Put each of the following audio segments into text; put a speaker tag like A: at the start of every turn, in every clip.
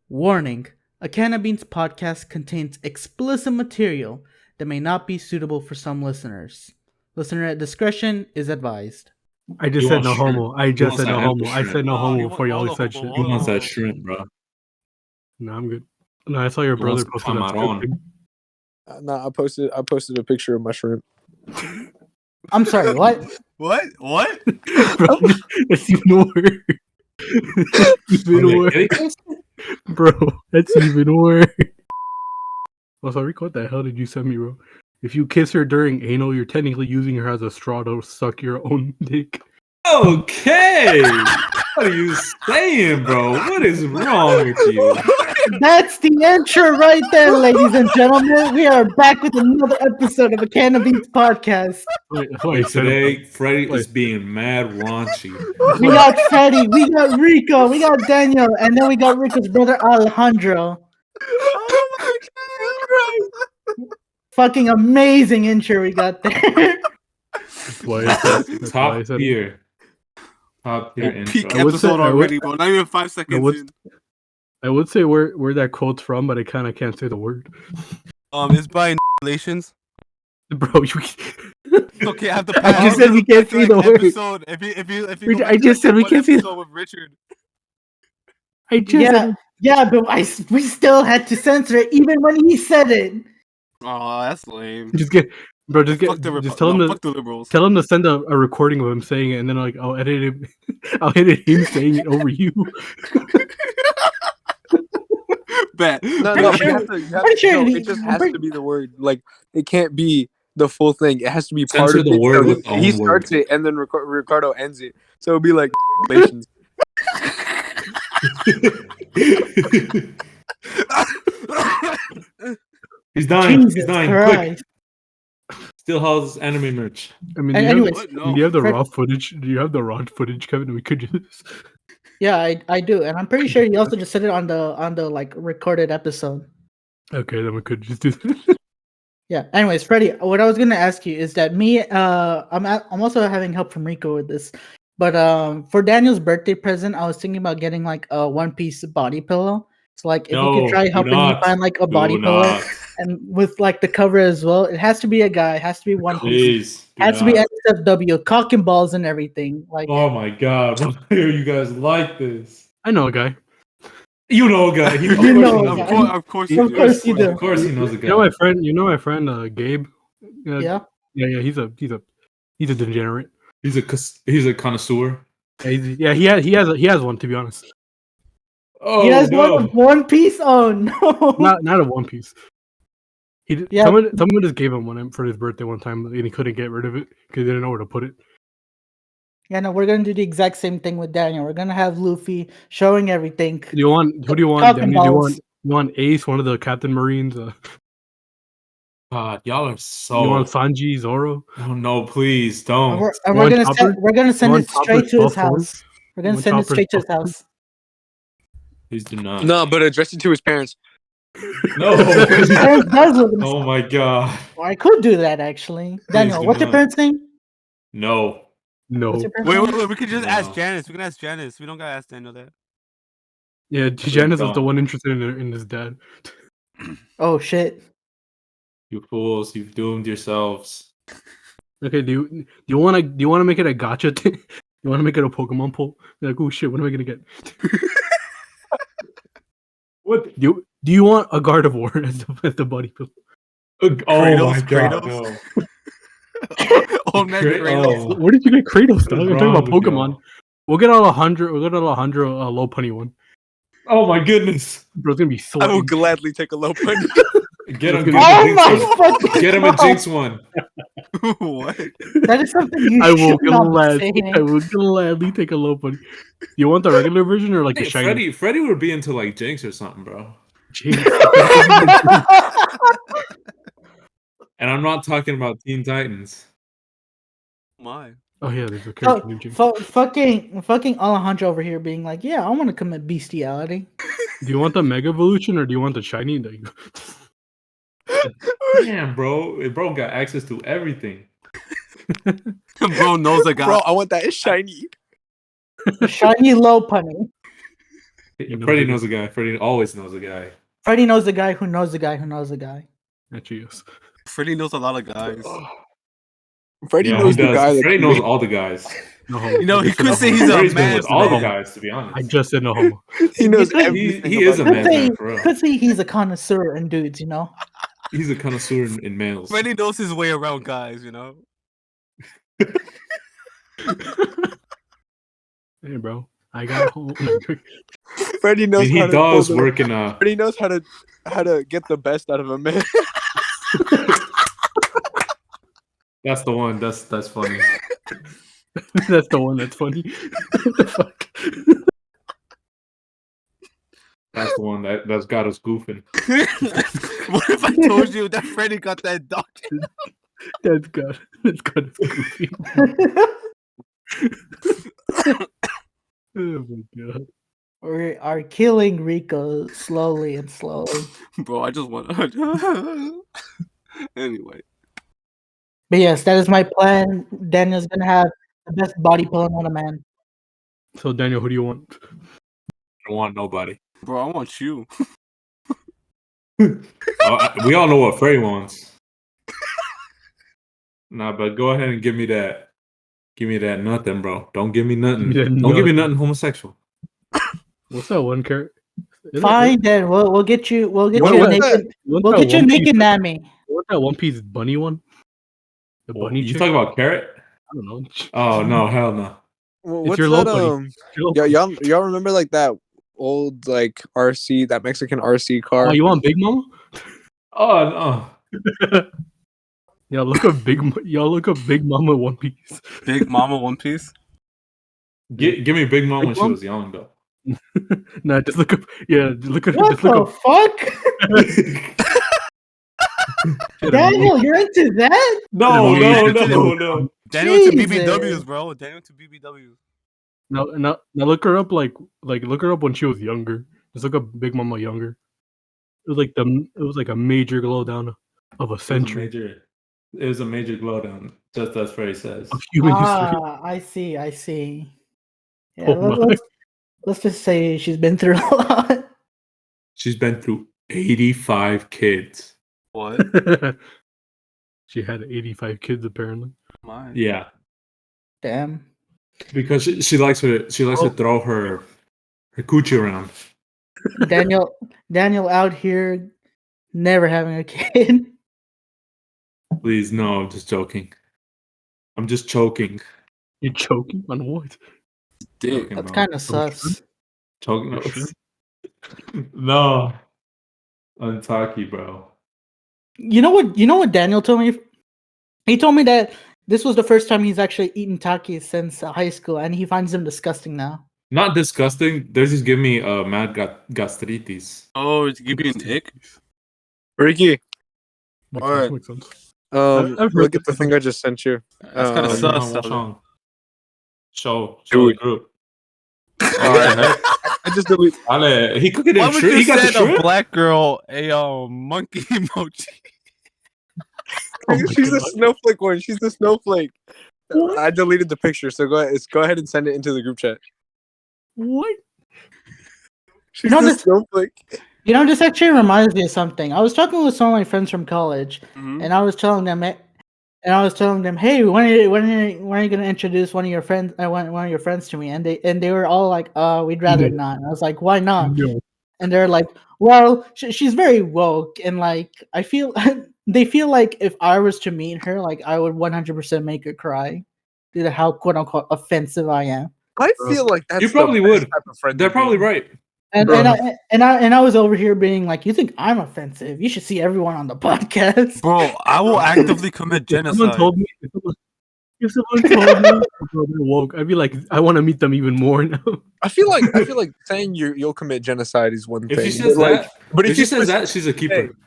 A: Warning: A Can of Beans podcast contains explicit material that may not be suitable for some listeners. Listener discretion is advised.
B: I just
C: You
B: said
C: want
B: no
C: shrimp?
B: homo. I
C: You
B: just
C: want
B: said no
C: that
B: homo.
C: apple
B: I said
C: shrimp?
B: no
D: You
B: homo
D: want-
B: before y'all
D: hold
B: always
D: up,
B: said
D: hold
B: shit.
D: up,
C: He
D: hold
C: wants
D: up.
C: that shrimp, bro.
B: No, I'm good. No, I saw your
C: He
B: brother
C: wants
B: posted that
C: camarón.
B: script.
E: Nah, I posted a picture of my shrimp.
A: I'm sorry, what?
D: What?
B: Bro, that's even worse. Even worse. Bro, that's even worse. Oh, sorry, what the hell did you send me, bro? If you kiss her during anal, you're technically using her as a straw to suck your own dick.
C: Okay. What are you saying, bro? What is wrong with you?
A: That's the intro right there, ladies and gentlemen. We are back with another episode of A Can of Beans podcast.
B: That's what I
C: Wait,
B: said.
C: today, Freddie
B: Wait.
C: is being mad raunchy.
A: We got Freddie, we got Rico, we got Daniel, and then we got Rico's brother Alejandro.
D: Oh my god!
A: Fucking amazing intro we got there.
B: That's why I said. That's why I
C: Top
B: said.
C: tier. Top tier
D: Oh, peak
C: intro.
B: I would say-
D: episode
B: I would-
D: already, bro. Not even 5 seconds
B: would-
D: in.
B: I would say where that quote's from, but I kind of can't say the word.
D: It's by relations.
B: Bro, you.
D: Okay, I have to
B: I
D: pass.
B: just said we can't say the word.
D: Episode. If you go
B: I
D: back to
B: just said we
D: one
B: can't say the-
D: episode with Richard.
B: I just
A: Yeah,
B: said.
A: yeah, but we still had to censor it even when he said it.
D: Oh, that's lame.
B: Just get, bro. Just get.
D: Fuck the
B: Just tell him to
D: fuck the liberals.
B: tell him to send a recording of him saying it, and then I'll edit him. I'll edit him saying it over you.
D: Bet.
E: No,
A: Pretty
E: no,
A: sure-
E: you have to,
A: pretty sure
E: no,
A: he-
E: it just
A: I'm
E: has
A: pretty-
E: to be the word. Like, it can't be the full thing. It has to be part
C: Censor
E: of
C: the
E: it.
C: word
E: So
C: with the
E: he
C: own
E: starts
C: word.
E: it, and then Ricardo ends it. So it'll be like relations.
C: He's dying.
A: Jesus
C: He's dying.
A: Christ.
C: Quick. Still has anime merch.
B: I mean,
A: Anyways,
D: What?
B: do
D: No.
B: you have the
A: Fred-
B: raw footage? Do you have the raw footage, Kevin? We could just.
A: Yeah, I do, and I'm pretty sure he also just said it on the like recorded episode.
B: Okay, then we could just do that.
A: Yeah. Anyways, Freddie, what I was gonna ask you is that I'm also having help from Rico with this, but for Daniel's birthday present, I was thinking about getting like a one piece body pillow. So like if you
C: No,
A: could try
C: do
A: helping me
C: not.
A: find like a body
C: Do
A: pillow
C: not.
A: and with like the cover as well. It has to be a guy. It has to be one piece.
C: Please.
A: It has to be
C: not.
A: NSFW, cock and balls and everything. Like
C: Oh my god. Why are you guys like this?
B: I know a guy.
C: You know a guy. He, of
A: You
C: course
A: know
C: he
A: a
C: knows
A: guy.
C: a guy.
D: Of course
A: Of
D: you do.
A: course you do.
C: Of course he knows a guy.
B: You know my friend, Gabe.
A: yeah.
B: Yeah. He's a degenerate.
C: He's a connoisseur.
B: Yeah, he has one, to be honest.
C: Oh
A: He has
C: no.
A: one piece. Oh no.
B: Not a one piece.
A: Yeah.
B: Someone just gave him one for his birthday one time, and he couldn't get rid of it because he didn't know where to put it.
A: Yeah, no, we're gonna do the exact same thing with Daniel. We're gonna have Luffy showing everything.
B: Who do you want,
A: Cock and
B: Danny?
A: balls.
B: You want Ace, one of the Captain Marines?
C: God, y'all are
B: You
C: so.
B: want Sanji, Zoro?
C: Oh no, please
A: And
C: don't.
A: we're
B: You want Chopper?
A: we're gonna send
B: want
A: it straight
B: Chopper's
A: to his
B: buff form?
A: house. We're gonna
B: want
A: send it
B: Chopper's
A: straight to his
B: buff form?
A: house.
C: Please do not.
E: No, but address it to his parents.
C: No.
A: His parents does live in
C: Oh my god.
A: I could do that actually. Daniel,
C: do
A: what's your
C: not.
A: parents' name?
C: No.
B: No.
A: What's your parents'
D: Wait,
A: name?
D: we could just
C: No.
D: ask Janice. We can ask Janice. We don't gotta ask Daniel that.
B: Yeah, Janice is the
C: dumb.
B: one interested in his dad.
A: Oh shit.
C: You fools, you've doomed yourselves.
B: Okay, do you want to make it a gotcha thing? You want to make it a Pokemon poll? You're like, oh shit, what am I gonna get?
C: What?
B: Do you want a Gardevoir as the body pillow?
C: Oh my
D: Kratos,
C: god,
D: Kratos.
C: no.
D: Old man
C: Kra-
D: Kratos.
C: oh.
B: Where did you get Kratos?
C: What
B: Dog?
C: is
B: I'm talking
C: wrong
B: about
C: with
B: Pokemon.
C: y'all?
B: We'll get Alejandro a low punny one.
C: Oh my goodness.
B: Bro, it's gonna be
E: I will
B: sweating.
E: gladly take a low punch.
C: Get him,
B: Oh
C: get him
A: Oh
C: a Jinx
A: my
C: one.
A: fucking
C: Get him a
A: God.
C: Jinx one.
D: What?
A: That is something you
B: I will
A: should not be saying.
B: gladly take a low punny. You want the regular version or like the
C: Hey,
B: shiny?
C: Freddy would be into like Jinx or something, bro.
B: Jeez.
C: And I'm not talking about Teen Titans.
D: My.
B: Oh yeah, there's a character named Jim.
A: fucking Alejandro over here being like, yeah, I want to commit bestiality.
B: Do you want the Mega Evolution or do you want the shiny?
C: Damn, bro. Bro got access to everything.
D: Bro knows a guy.
E: Bro, I want that. It's shiny.
A: The shiny low punny.
C: Freddie knows a guy. Freddie always knows a guy.
A: Freddie knows the guy who knows the guy who knows the guy.
B: Actually, yes.
D: Freddie knows a lot of guys.
E: Freddie
C: Yeah,
E: knows
C: he
E: the guy
C: does.
E: that
C: Freddie knows all the guys.
B: No homo.
D: You know,
B: I
D: he
B: just said
D: could
B: no
D: say
B: homo.
D: he's a
C: Freddie's been
D: man.
C: with all the
D: though.
C: guys, to be honest.
B: I just said no homo.
E: he knows
A: could-
E: everything.
C: he is a
E: about
C: man's
A: Could say,
C: man for real.
A: could say he's a connoisseur in dudes, you know.
C: He's a connoisseur in males.
D: Freddie knows his way around guys, you know?
B: Hey, bro. I got home.
E: Freddie
C: I
E: knows
C: mean, he
E: how to
C: does
E: pull the-
C: work in
E: Freddie knows how to get the best out of a man.
C: That's the one. That's funny.
B: That's the one that's funny. What the fuck?
C: That's the one that's got us goofing.
D: What if I told you that Freddie got that doctor?
B: That's good. That's good. Goofy. Oh my god.
A: We are killing Rico slowly and slowly.
D: Bro, I just want. Anyway,
A: But yes, that is my plan. Daniel's gonna have the best body pillow on a man.
B: So Daniel, who do you want?
C: I don't want nobody.
D: bro, I want you.
C: We all know what Freddie wants. Nah, but go ahead and give me that. Give me that nothing, bro. Don't give me nothing.
B: Give me that
C: Don't give me
B: nothing.
C: nothing homosexual.
B: What's that one character?
A: Fine, then we'll get you. We'll get
B: What
A: you a
B: was
A: naked.
B: We'll
A: We'll get you a naked Nami.
B: What's that One Piece bunny one? The bunny
C: You
B: chick?
C: talking about Carrot?
B: I don't know.
C: Oh no, hell no.
E: What's
B: your
E: that?
B: low buddy.
E: Yeah, y'all remember like that old like RC, that Mexican RC car?
B: Oh, you want Big Mama?
C: Oh no.
B: Yeah, look up y'all look up Big Mama One Piece.
D: Big Mama One Piece.
C: Give me Big Mom when she
B: Mom?
C: was young though.
B: Nah, just look up. Yeah, look at.
A: What
B: Just look
A: the
B: up.
A: fuck, Daniel? You're into that?
C: No,
B: Yeah,
C: no.
D: Daniel to
A: Jesus.
D: BBWs, bro. Daniel to BBWs.
B: Now look her up like look her up when she was younger. Just look up Big Mama younger. It was like a major glow down of a century
C: It was a major glow down, just as Freddie says.
B: of human history.
A: I see. Yeah,
B: Oh my.
A: let's just say she's been through a lot.
C: She's been through 85 kids.
D: What?
B: She had 85 kids apparently.
D: My.
C: Yeah,
A: Damn.
C: because she likes to throw her coochie around.
A: Daniel out here never having a kid.
C: Please, no, I'm just joking. I'm just choking.
B: You're choking on what?
D: Dick.
C: Joking,
A: That's
C: bro.
A: kind of sus.
C: Choking. No,
B: You sure?
C: no. Untaki, bro.
A: You know what Daniel told me? He told me that this was the first time he's actually eaten Takis since high school, and he finds them disgusting now.
C: Not disgusting. They're just giving me mad gastritis.
D: Oh, it's give you an ick.
E: Ricky,
B: Makes
E: Alright.
B: sense, makes sense. I've heard
E: look at the
B: this
E: thing I just sent you.
D: That's kinda
E: Um,
D: sus.
C: What's wrong? Show
E: Do
C: the
E: it.
C: group.
E: I just delete.
C: Ale, he cooked it
D: Why
C: in
D: would
C: shrimp.
D: you
C: He got the
D: send a
C: shrimp.
D: black girl a monkey emoji?
B: Oh my
E: She's the
B: God.
E: snowflake one. She's the snowflake. I deleted the picture, so go ahead and send it into the group chat.
B: What?
E: She's
A: know
E: the
A: this-
E: snowflake.
A: You know, this actually reminds me of something. I was talking with some of my friends from college,
D: Mhm.
A: and I was telling them, hey, when are you gonna introduce one of your friends, one of your friends to me? And they were all like, we'd rather
B: No.
A: not. And I was like, why not?
B: No.
A: And they're like, well, she's very woke, and like I feel they feel like if I was to meet her, like I would 100% make her cry due to how quote unquote offensive I am.
E: I feel like that's
C: You probably
E: the best
C: would.
E: type of friend
C: They're
E: to
C: probably
E: be.
C: right.
A: And
B: Bro.
A: I was over here being like, you think I'm offensive? You should see everyone on the podcast.
D: Bro, I will actively commit
B: If someone
D: genocide.
B: told me, if someone told me bro, they're woke, I'd be like, I want to meet them even more now.
E: I feel like saying you'll commit genocide is one
C: If
E: thing.
C: she says
E: but, like,
C: that,
E: but
C: if
E: if
C: she
E: you
C: says that, she's a
E: specifically
C: keeper.
E: say-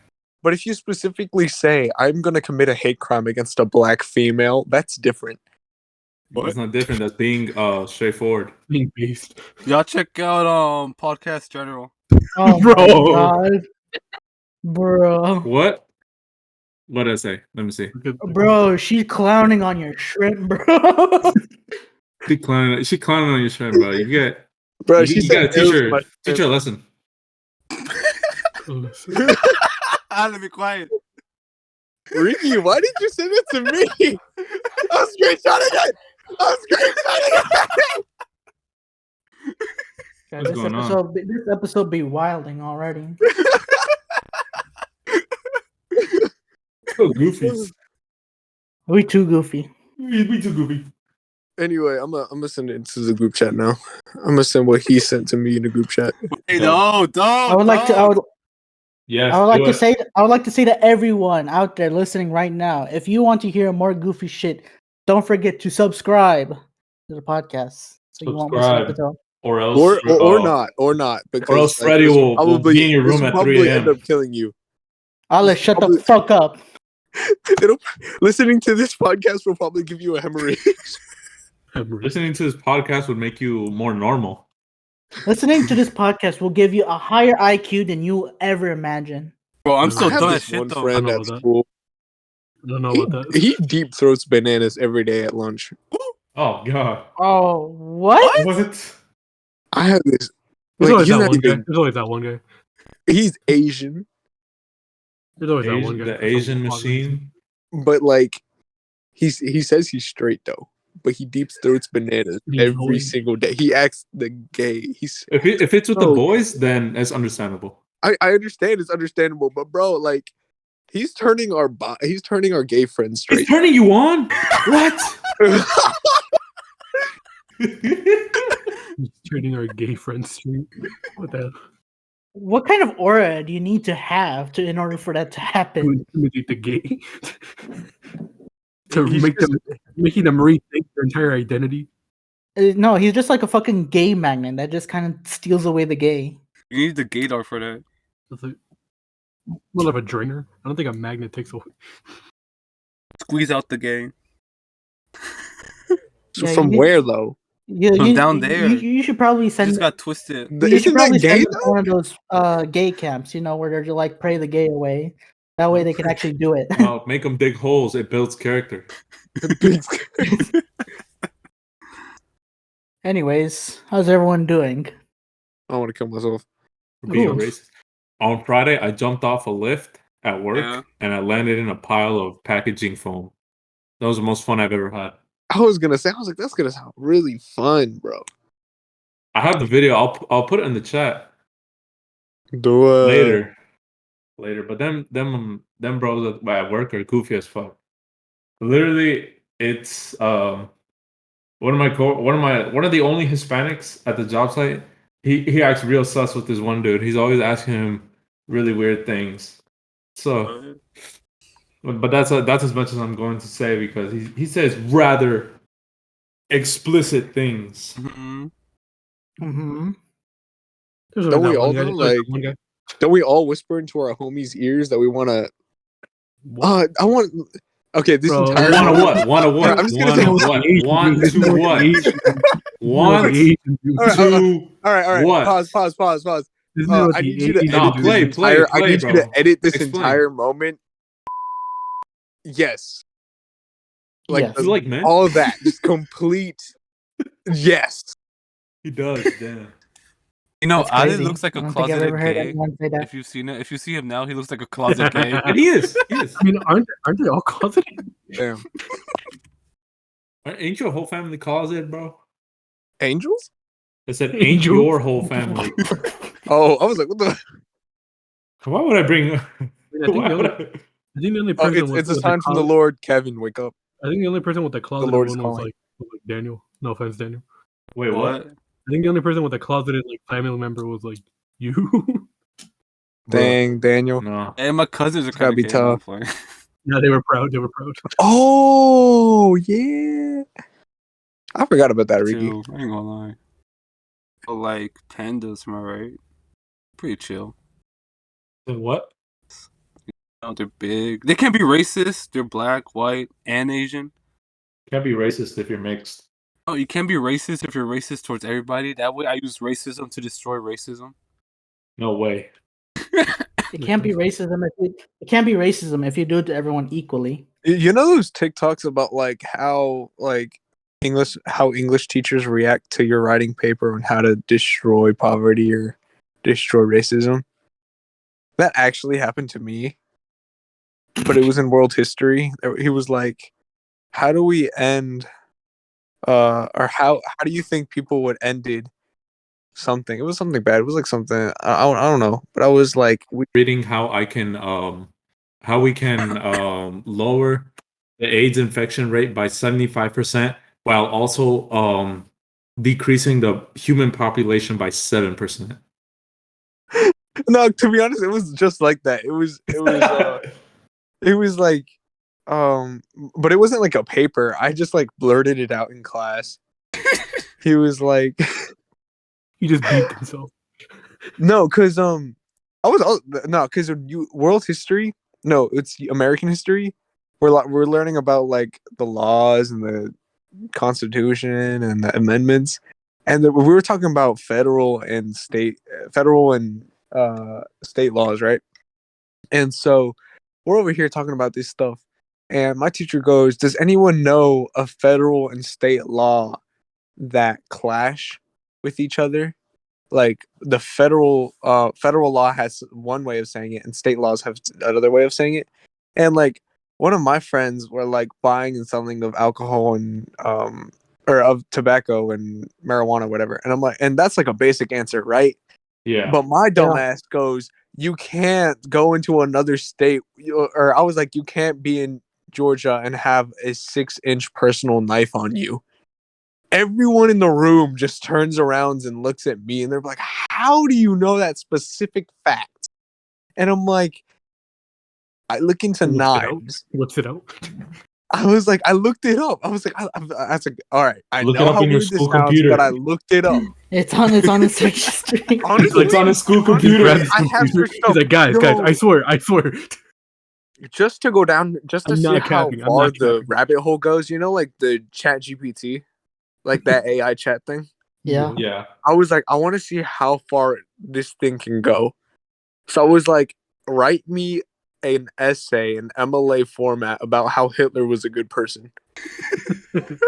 E: but if you specifically say I'm gonna commit a hate crime against a black female, that's different.
C: It's not different. That's being straightforward.
B: Being based.
D: Y'all check out Podcast General.
A: Oh
B: Bro.
A: my god, bro,
C: What? What did I say? Let me see.
A: bro, she's clowning on your shrimp, bro.
C: She clowning on your shrimp, bro. You get
E: Bro,
C: You,
E: she
C: you
E: said
C: gotta teach
E: "Ew"
C: her,
E: my
C: teach her a lesson.
D: Let me quiet.
E: Ricky, why did you send it to me? I'm screenshotting it. I'm screenshotting it.
A: God,
C: What's going on?
A: this episode be wilding already.
C: So goofy.
A: We too goofy.
C: We too goofy.
E: Anyway, I'm gonna send it into the group chat now. I'm gonna send what he sent to me in the group chat.
D: Hey, don't.
A: I would like to.
C: Yes,
A: I would like
C: do
A: to
C: it.
A: say. I would like to say to everyone out there listening right now, if you want to hear more goofy shit, don't forget to subscribe to the podcast so you won't miss an
C: Subscribe.
A: episode.
C: Or else,
E: Or not, because
C: else
E: like,
C: Freddy
E: this
C: will be in your room at 3
E: probably
C: a.m.
E: end up killing you.
A: Alice, shut the fuck up.
E: Listening to this podcast will probably give you a hemorrhage.
C: Listening to this podcast would make you more normal.
A: Listening to this podcast will give you a higher IQ than you ever imagine.
D: Bro, I'm
B: I
D: still
E: I have
D: dumb as
E: this
D: shit
E: one
D: though.
E: friend
B: I know
E: at
B: about that.
E: school.
B: I don't know about that.
E: He deep throats bananas every day at lunch.
C: Oh god.
A: Oh, what?
C: What?
E: I have this.
B: There's
E: Like,
B: always
E: he's
B: that
E: not
B: one guy.
E: even.
B: There's always that one guy.
E: He's Asian,
B: There's always that one guy.
C: The Asian machine.
E: but like, he says he's straight though. But he deep throats bananas
B: Yeah,
E: every
B: always.
E: single day. He acts the gay. He's.
C: If it's with the
E: Oh.
C: boys, then it's understandable.
E: I understand. It's understandable, but bro, like, he's turning our gay friends straight.
C: It's turning you on? What?
B: He's turning our gay friends straight. What the hell?
A: What kind of aura do you need to have in order for that to
B: To
A: happen?
B: intimidate the gay. to
E: He's
B: make them making them rethink their entire identity.
A: No, he's just like a fucking gay magnet that just kind of steals away the gay.
D: You need the gaydar for that.
B: It's like more of a drainer. I don't think a magnet takes away.
D: Squeeze out the gay.
E: So
A: Yeah,
E: from
A: you-
E: where though?
D: From down there.
A: You should probably
D: He
A: send.
D: just got twisted.
A: You should
E: Isn't
A: probably
E: that gay
A: send them to one of those gay camps, where they're like pray the gay away. That way they can actually do it.
C: No, make them dig holes. It builds character.
A: Anyways, how's everyone doing?
E: I want to kill myself.
C: For being a
A: Ooh.
C: racist. On Friday, I jumped off a lift at work
D: Yeah.
C: and I landed in a pile of packaging foam. That was the most fun I've ever had.
E: I was like, that's gonna sound really fun, bro.
C: I have the video. I'll put it in the chat
E: Do
C: later. But them bros at work are goofy as fuck. Literally, it's one of the only Hispanics at the job site. He acts real sus with this one dude. He's always asking him really weird things. So, but that's as much as I'm going to say because he says rather explicit things.
D: Mm-hmm.
A: Mm-hmm.
B: There's
E: Don't
B: always
E: we
B: that
E: all
B: one guy.
E: though?
B: There's always
E: Like,
B: that one guy.
E: don't we all whisper into our homies' ears that we want to?
B: What?
E: I want. Okay, this
B: Bro,
E: entire.
C: Want to what?
E: I'm just gonna
C: Want
E: say-
C: to what? Want to what? Want
B: to
C: to
E: All right.
C: what?
E: Pause. I need you to
C: Nah,
E: edit
C: play,
E: this entire. I need
C: bro.
E: you to edit this
C: Explain.
E: entire moment. Yes. Like
A: Yes.
C: You like men?
E: all of that, just complete. Yes.
C: He does. Damn.
D: You know,
A: That's
D: Ali
A: crazy.
D: looks like
A: I
D: a
A: don't think I've
D: closeted
A: ever heard
D: gay.
A: anyone say that.
D: If you've seen it, if you see him now, he looks like a closet gay.
C: And he is.
B: I mean, aren't they all closeted?
E: Damn.
C: Ain't your whole family closeted, bro?
E: Angels?
C: I said, ain't
B: Angels?
C: your whole family.
E: Oh, I was like, what the?
C: Why would I bring?
B: I think
C: Why
B: the
C: would
B: only,
C: I-
B: I think the only
E: Oh,
B: person
E: it's a
B: with
E: sign from the Lord. Kevin, wake up.
B: I think the only person with the closeted
E: Lord is
B: one was
E: calling.
B: like Daniel. No offense, Daniel.
C: Wait, what?
B: I think the only person with a closeted like family member was like you.
E: Dang, Daniel.
C: No.
D: Hey, my cousins are
E: It's gotta
D: kind
E: be
D: of gay. I'm
E: tough.
D: playing.
B: Yeah, they were proud. They were proud.
E: Oh yeah. I forgot about that, Ricky.
D: Chill. I ain't gonna lie. But like pandas, am I right? Pretty chill.
C: What?
D: No, they're big. They can't be racist. They're black, white, and Asian.
C: Can't be racist if you're mixed.
D: Oh, you can't be racist if you're racist towards everybody. That way, I use racism to destroy racism.
C: No way.
A: It can't be racism. It can't be racism if you do it to everyone equally.
E: You know those TikToks about like how like English teachers react to your writing paper on how to destroy poverty or destroy racism. That actually happened to me, but it was in world history. He was like, "How do we end? Or how do you think people would ended something? It was something bad. It was like something I don't know. But I was like,
C: reading how we can lower the AIDS infection rate by 75%, while also decreasing the human population by 7%.
E: No, to be honest, it was just like that. It was like, but it wasn't like a paper. I just like blurted it out in class. He was like,
B: he just beeped himself.
E: No, because world history. No, it's American history. We're learning about like the laws and the Constitution and the amendments, and we were talking about federal and state laws, right? And so we're over here talking about this stuff, and my teacher goes, "Does anyone know a federal and state law that clash with each other?" Like the federal law has one way of saying it and state laws have another way of saying it. And like one of my friends were like buying and selling of alcohol and or of tobacco and marijuana, whatever. And I'm like, and that's like a basic answer, right?
C: Yeah.
E: But my dumbass goes, you can't go into another state, or I was like, you can't be in Georgia and have a 6-inch personal knife on you. Everyone in the room just turns around and looks at me and they're like, how do you know that specific fact? And I'm like, I look into knives.
B: Whips it out.
E: I was like, I looked it up. I was like, I was like, all right, I
C: Look it
E: know
C: up
E: how
C: in your
E: weird this
C: school
E: sounds,
C: computer.
E: but I looked it up.
A: It's on a search history.
E: Honestly,
C: It's on a school
B: He
C: computer.
B: grabs his
E: I have
B: computer.
E: searched
B: He's
E: up.
B: like, guys, I swear.
E: Just to go down, just to
B: I'm
E: see
B: not
E: how
B: capping, I'm
E: far
B: not
E: the
B: capping.
E: rabbit hole goes, like the Chat GPT, like that AI chat thing.
A: Yeah.
C: Yeah.
E: I was like, I want to see how far this thing can go. So I was like, write me an essay in MLA format about how Hitler was a good person.
C: Did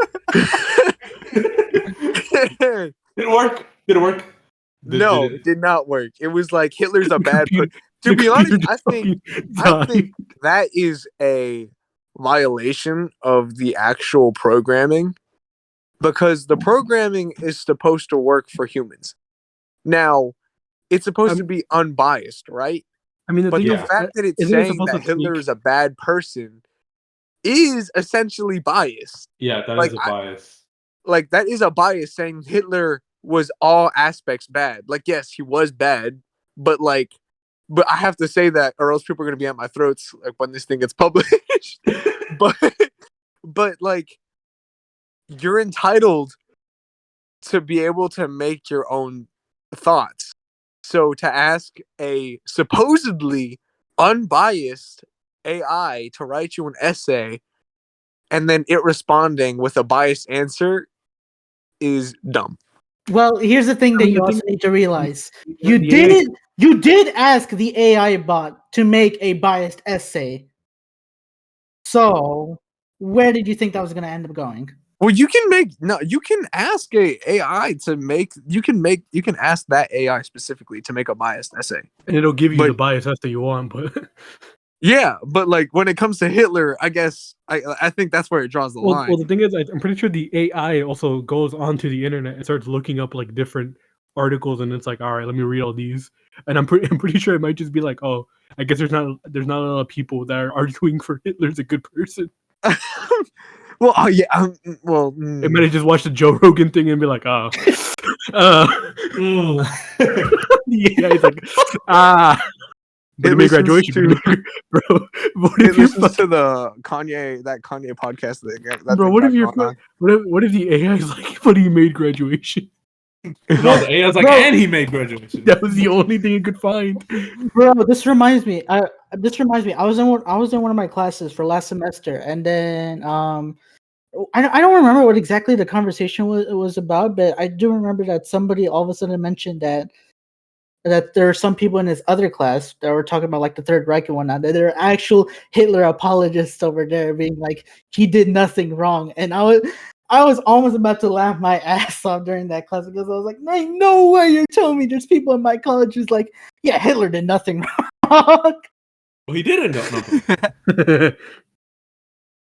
C: it work?
E: No, it did not work. It was like Hitler's a bad person. To
B: The
E: be honest,
B: computer
E: I
B: just
E: think
B: fucking died.
E: that is a violation of the actual programming, because the programming is supposed to work for humans. Now, it's supposed to be unbiased, right?
B: I mean,
E: But the
C: Yeah.
E: fact that it's
B: isn't it
E: saying
B: supposed
E: that
B: to
E: Hitler
B: take-
E: is a bad person is essentially biased.
C: Yeah, that
E: Like,
C: is a bias.
E: Like, that is a bias saying Hitler was all aspects bad. Like, yes, he was bad, but I have to say that, or else people are gonna be at my throats like when this thing gets published. but like, you're entitled to be able to make your own thoughts. So to ask a supposedly unbiased AI to write you an essay and then it responding with a biased answer is dumb.
A: Well, here's the thing that you also need to realize. You did ask the AI bot to make a biased essay. So, where did you think that was going to end up going?
E: Well, you can ask a AI to make, you can ask that AI specifically to make a biased essay.
B: And it'll give you the bias essay you want, but
E: yeah, but like when it comes to Hitler, I guess I think that's where it draws the line.
B: Well, the thing is, I'm pretty sure the AI also goes onto the internet and starts looking up like different articles, and it's like, all right, let me read all these, and I'm pretty sure it might just be like, oh, I guess there's not a lot of people that are arguing for Hitler's a good person.
E: Well, yeah,
B: it might have just watched the Joe Rogan thing and be like, oh, yeah, he's like, but it made graduation, bro.
E: It listens to the Kanye podcast.
B: Bro, what if the AI is like, but he made graduation?
C: No, the AI is like, and he made graduation.
B: That was the only thing it could find.
A: Bro, this reminds me. I was in one of my classes for last semester, and then I don't remember what exactly the conversation was about, but I do remember that somebody all of a sudden mentioned that there are some people in his other class that were talking about like the Third Reich and whatnot, that there are actual Hitler apologists over there being like, he did nothing wrong. And I I was almost about to laugh my ass off during that class because I was like, "Ain't no way you're telling me there's people in my college who's like, yeah, Hitler did nothing wrong."
C: Well, he didn't know.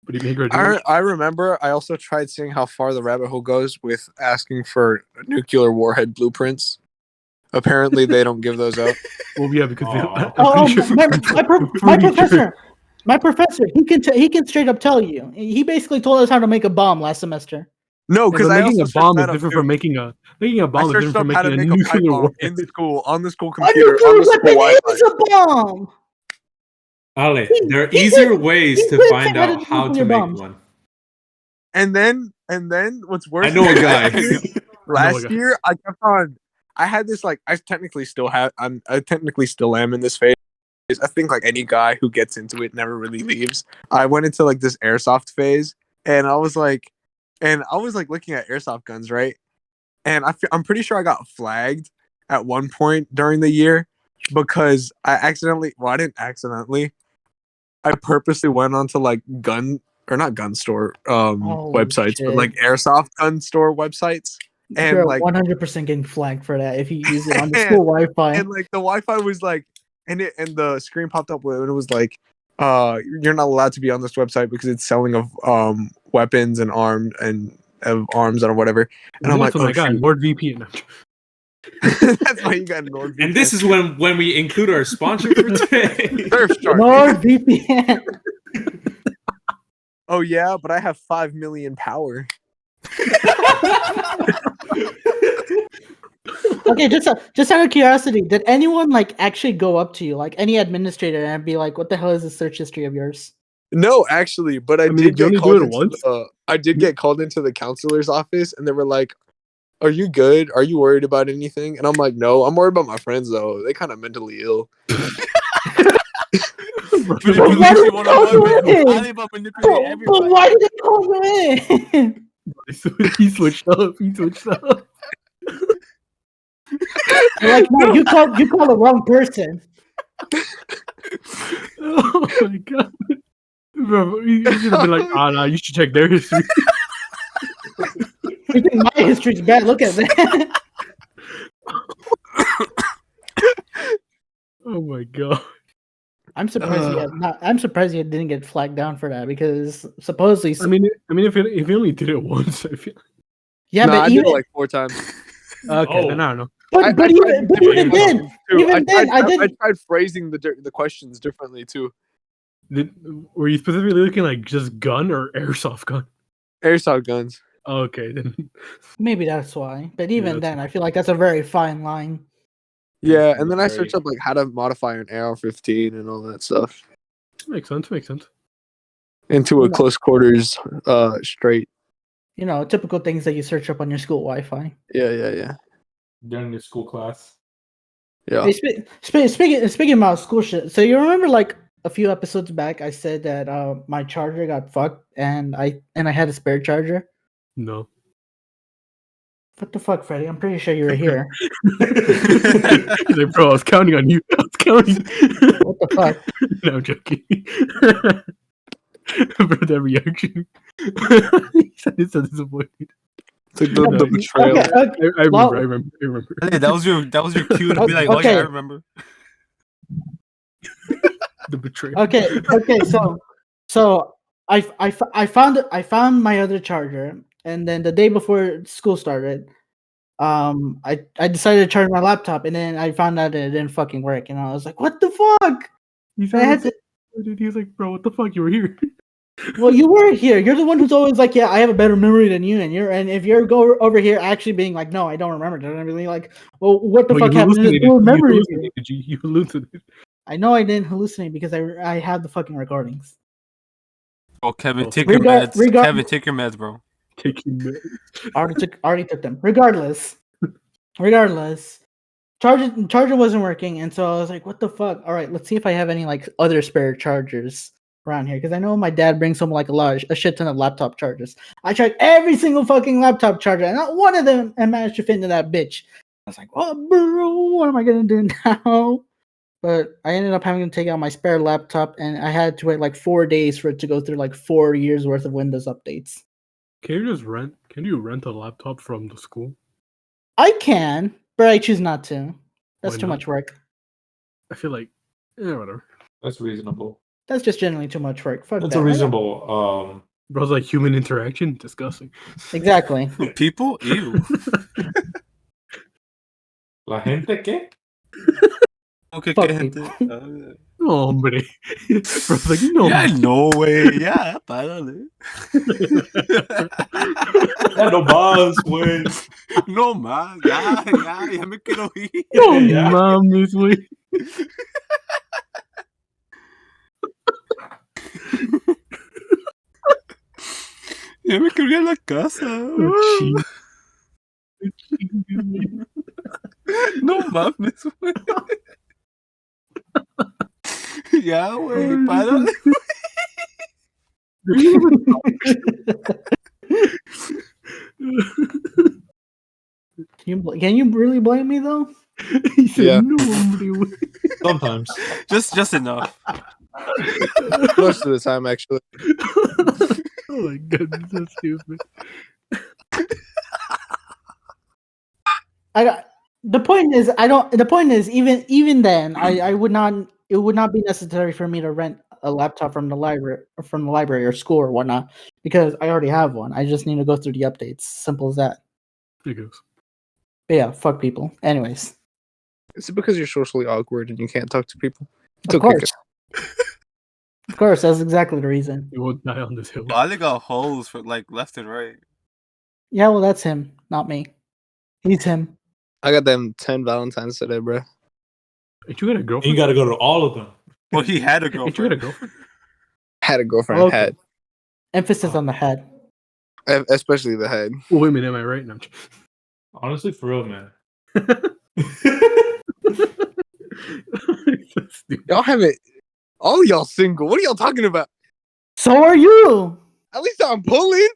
B: But he made graduation.
E: I remember I also tried seeing how far the rabbit hole goes with asking for nuclear warhead blueprints. Apparently, they don't give those out.
B: Well, yeah, because
C: Aw.
A: My professor, he can straight up tell you. He basically told us how to make a bomb last semester.
E: No,
B: Yeah,
E: because
B: but
E: I
B: making
E: also
B: a bomb is
E: searched that up,
B: different
E: too.
B: from making a bomb
E: I
B: is
E: searched
B: different from
E: up how to
B: making
E: make
B: a
E: a pipe
B: nuclear
E: bomb
B: war.
E: in school on the school
A: A
E: computer
A: nuclear
E: on the school
A: weapon
E: Wi-Fi.
A: is a bomb.
C: Ale, there are
A: He
C: easier
A: did-
C: ways
A: he
C: to
A: did
C: find
A: say how to
C: out
A: do
C: how to
A: nuclear
C: make
A: bombs.
C: one.
E: And then what's worse?
C: I know a
E: is
C: guy.
E: Last year, I kept on. I had this like I technically still am in this phase. I think like any guy who gets into it never really leaves. I went into like this airsoft phase, and I was like looking at airsoft guns, right? And I'm pretty sure I got flagged at one point during the year because I didn't accidentally. I purposely went onto like not gun store websites, but
A: shit.
E: like airsoft gun store websites. And
A: You're
E: like
A: 100% getting flagged for that if you use it on the school Wi-Fi.
E: and like the Wi-Fi was like and the screen popped up and it was like you're not allowed to be on this website because it's selling of weapons and arms and whatever. And I'm like,
B: I got NordVPN.
E: that's why you got NordVPN.
C: And this is when we include our sponsor for today.
E: Surfshark.
A: NordVPN.
E: Oh yeah, but I have 5 million power.
A: Okay, just out of curiosity, did anyone like actually go up to you, like any administrator, and be like, "What the hell is the search history of yours?"
E: No, actually, but I
B: mean,
E: did
B: did you
E: get
B: only do
E: called
B: it
E: into
B: once?
E: I did get called into the counselor's office, and they were like, "Are you good? Are you worried about anything?" And I'm like, "No, I'm worried about my friends though. They kind of mentally ill."
A: But why did they call you in? But why did they call you in?
B: He switched up.
A: Like, no, you called the wrong person.
B: Oh my god, bro! You should have been like, nah, you should check their history.
A: You think my history's bad? Look at that.
B: Oh my god.
A: I'm surprised I'm surprised you didn't get flagged down for that because supposedly.
B: I mean, if you only did it once, I feel.
A: Yeah,
E: Nah,
A: but
E: I did it like 4 times.
B: Okay, then I don't know.
A: But even then,
E: I tried phrasing the questions differently too.
B: Were you specifically looking like just gun or airsoft gun?
E: Airsoft guns.
B: Okay, then.
A: Maybe that's why. But even
B: that's
A: then, I feel like that's a very fine line.
E: Yeah, and then I searched up like how to modify an AR-15 and all that stuff
B: Makes sense.
E: into a close quarters straight.
A: You know, typical things that you search up on your school Wi-Fi.
E: Yeah.
C: During the school class.
E: Yeah.
A: Hey, speaking about school shit. So you remember like a few episodes back, I said that my charger got fucked, and I had a spare charger.
B: No.
A: What the fuck, Freddy? I'm pretty sure you were here.
B: He's like, bro, I was counting on you. I was counting.
A: What the fuck?
B: No, I'm joking. Bro, that reaction. He's so disappointed.
E: It's like the betrayal.
A: Okay.
B: I remember.
D: Hey, that was your cue to be like, oh yeah, I remember.
B: The betrayal.
A: Okay. So I found my other charger, and then the day before school started, I decided to charge my laptop, and then I found out that it didn't fucking work, and I was like, what the fuck?
B: He was like, bro, what the fuck? You were here.
A: Well, you were here. You're the one who's always like, yeah, I have a better memory than you, and if you're over here actually being like, no, I don't remember that, I'm really like, well, what the fuck happened to the memory?
B: You hallucinated.
A: I know I didn't hallucinate because I have the fucking recordings.
D: Oh, Kevin, take your meds. Kevin, take your meds, bro.
B: Take your meds.
A: Already took them. Regardless, charger wasn't working, and so I was like, what the fuck? All right, let's see if I have any like other spare chargers around here, because I know my dad brings home like a shit ton of laptop chargers. I tried every single fucking laptop charger, and not one of them I managed to fit into that bitch. I was like, oh, bro, what am I gonna do now? But I ended up having to take out my spare laptop, and I had to wait like 4 days for it to go through like 4 years worth of Windows updates.
B: Can you just rent? Can you rent a laptop from the school?
A: I can, but I choose not to. That's
B: Why
A: too
B: not?
A: much work.
B: I feel like, yeah, whatever.
C: That's reasonable.
A: That's just generally too much work. Fuck
C: That's
A: that.
C: a reasonable.
B: Bro's like human interaction, disgusting.
A: Exactly.
D: People? Ew.
C: La gente que?
D: Okay,
A: Fuck
D: gente.
B: No, hombre. Bro's like, no.
D: Yeah, no way. Yeah, párale.
C: Ya no más, güey.
D: No más. Ya me quiero ir.
B: No
C: Yeah.
B: mames, güey.
D: Ya me quiero ir a la casa.
B: Ching.
D: No mames, güey. Ya, güey, párale.
A: Can you really blame me though?
B: He said,
E: Yeah.
B: no, hombre, güey.
C: Sometimes.
D: Just enough.
E: Most of the time, actually.
B: Oh my goodness, that's stupid.
A: The point is even then I would not, it would not be necessary for me to rent a laptop from the library or school or whatnot, because I already have one. I just need to go through the updates. Simple as that.
B: There goes.
A: But yeah, fuck people. Anyways,
E: Is it because you're socially awkward and you can't talk to people? It's
A: of
E: okay.
A: course. Of course, that's exactly the reason.
B: You won't die on this hill.
D: Ali got hoes for like left and right.
A: Yeah, well, that's him, not me. He's him.
E: I got them 10 Valentines today, bro.
B: Ain't you got a girlfriend?
C: You got to go to all of them.
D: Well, he had a
B: Ain't you got a
D: girlfriend.
B: girlfriend?
E: Had a girlfriend,
B: Okay.
E: had.
A: Emphasis on the head.
E: Especially the head.
B: Oh, wait a minute, am I right? No, I'm just...
C: Honestly, for real, man.
B: That's stupid.
E: Y'all haven't. All y'all single. What are y'all talking about?
A: So are you.
E: At least I'm pulling.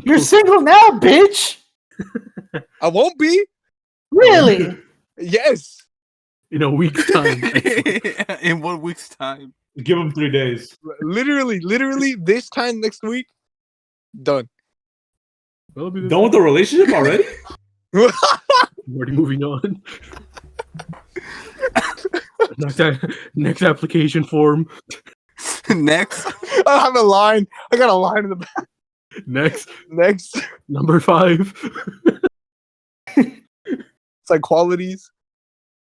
A: You're single now, bitch.
E: I won't be.
A: Really?
E: Yes.
B: In a week's time.
D: In 1 week's time.
C: Give them 3 days.
E: Literally, this time next week, done.
B: Well, it'll be this
C: Done with the relationship already?
B: already moving on. Next application form.
D: Next.
E: I have a line. I got a line in the back.
B: Next.
E: Next.
B: Number 5.
E: It's like qualities.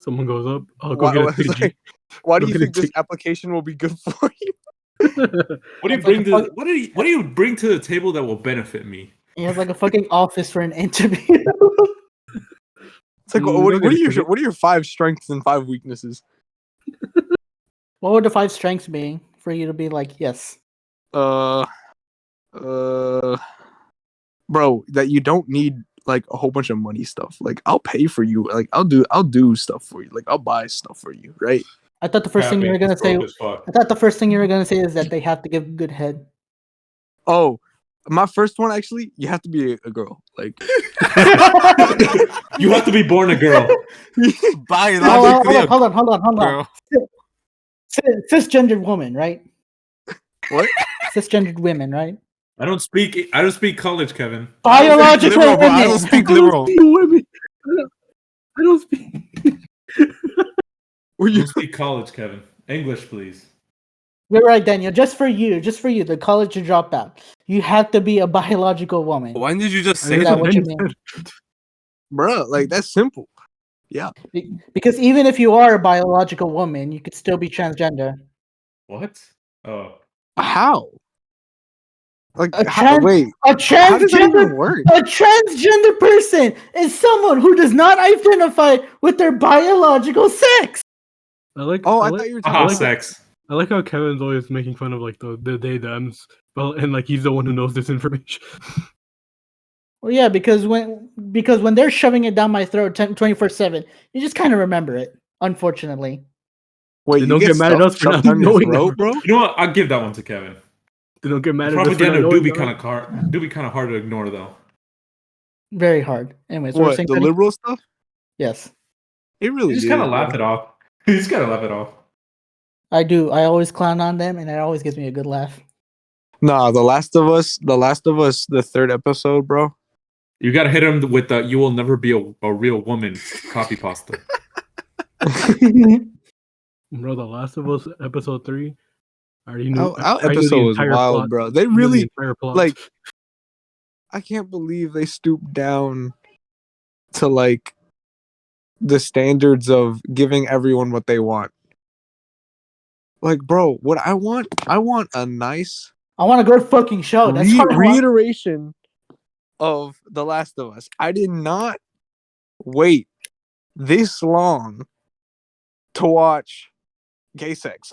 B: Someone goes up. I'll go
E: Why,
B: get a
E: it's
B: 3G.
E: like, why do
B: Go
E: you
B: get a
E: think this
B: ticket.
E: application will be good for you?
C: What do you bring to what do you bring to the table that will benefit me?
A: He has like a fucking office for an interview.
E: It's like,
B: You
E: what
B: don't get a ticket.
E: are your 5 strengths and 5 weaknesses?
A: What would the 5 strengths be for you to be like, yes?
E: Bro, that you don't need like a whole bunch of money stuff. Like, I'll pay for you. Like, I'll do stuff for you. Like, I'll buy stuff for you, right?
A: I thought the first thing you were gonna say.
C: Broke as fuck.
A: I thought the first thing you were gonna say is that they have to give good head.
E: Oh, my first one actually, you have to be a girl. Like,
C: You have to be born a girl.
D: Biologically,
A: hold on.
D: girl.
A: Cisgendered woman, right?
E: what?
A: Cisgendered women, right?
C: I don't speak college, Kevin.
A: Biological
D: Liberal, bro. I
A: women.
D: don't speak
B: I don't
D: liberal.
B: speak women. I don't speak.
E: Were
C: I
E: you?
C: don't speak college, Kevin. English, please.
A: You're right, Daniel. Just for you, the college dropout. You have to be a biological woman.
D: Why didn't you just say
A: Is that
D: that?
A: what you mean?
E: Bruh, like, that's simple. Yeah.
A: Because even if you are a biological woman, you could still be transgender.
C: What? Oh.
E: How? Like,
A: A trans-
E: wait.
A: A
E: How does that even
A: transgender,
E: work?
A: a transgender person is someone who does not identify with their biological sex.
B: I like.
E: Oh,
B: I
E: I
B: like,
E: thought you were
C: Aha,
E: talking about
C: sex.
B: I like how Kevin's always making fun of like the they thems, well, and like he's the one who knows this information.
A: Well, yeah, because when they're shoving it down my throat 24/7, you just kind of remember it. Unfortunately,
E: Wait,
B: Then
E: you
B: don't get mad at
E: stuff
B: us for not
E: shoved down your
B: knowing
E: throat,
B: that.
E: bro?
C: You know what? I'll give that one to Kevin.
B: They don't get mad at us for not
C: Propaganda
B: knowing
C: do be
B: that.
C: kind of hard to ignore, though.
A: very hard. Anyways, what we're
E: What,
A: saying,
E: the
A: Teddy?
E: liberal stuff?
A: Yes,
E: It really
C: You just
E: is,
C: kind of
E: bro.
C: laugh it off. You just gotta laugh it off.
A: I do. I always clown on them, and it always gives me a good laugh.
E: Nah, The Last of Us, the third episode, bro.
C: You gotta hit him with the "You will never be a real woman" copy pasta.
B: Bro, The Last of Us episode 3. I already knew.
E: Our
B: I knew
E: episode
B: the
E: was
B: entire
E: wild,
B: plot.
E: bro. They
B: I knew the
E: really
B: entire plot.
E: like. I can't believe they stooped down to like the standards of giving everyone what they want. Like, bro, what I want a nice
A: I want a good fucking show. That's what I want.
E: reiteration of The Last of Us. I did not wait this long to watch gay sex.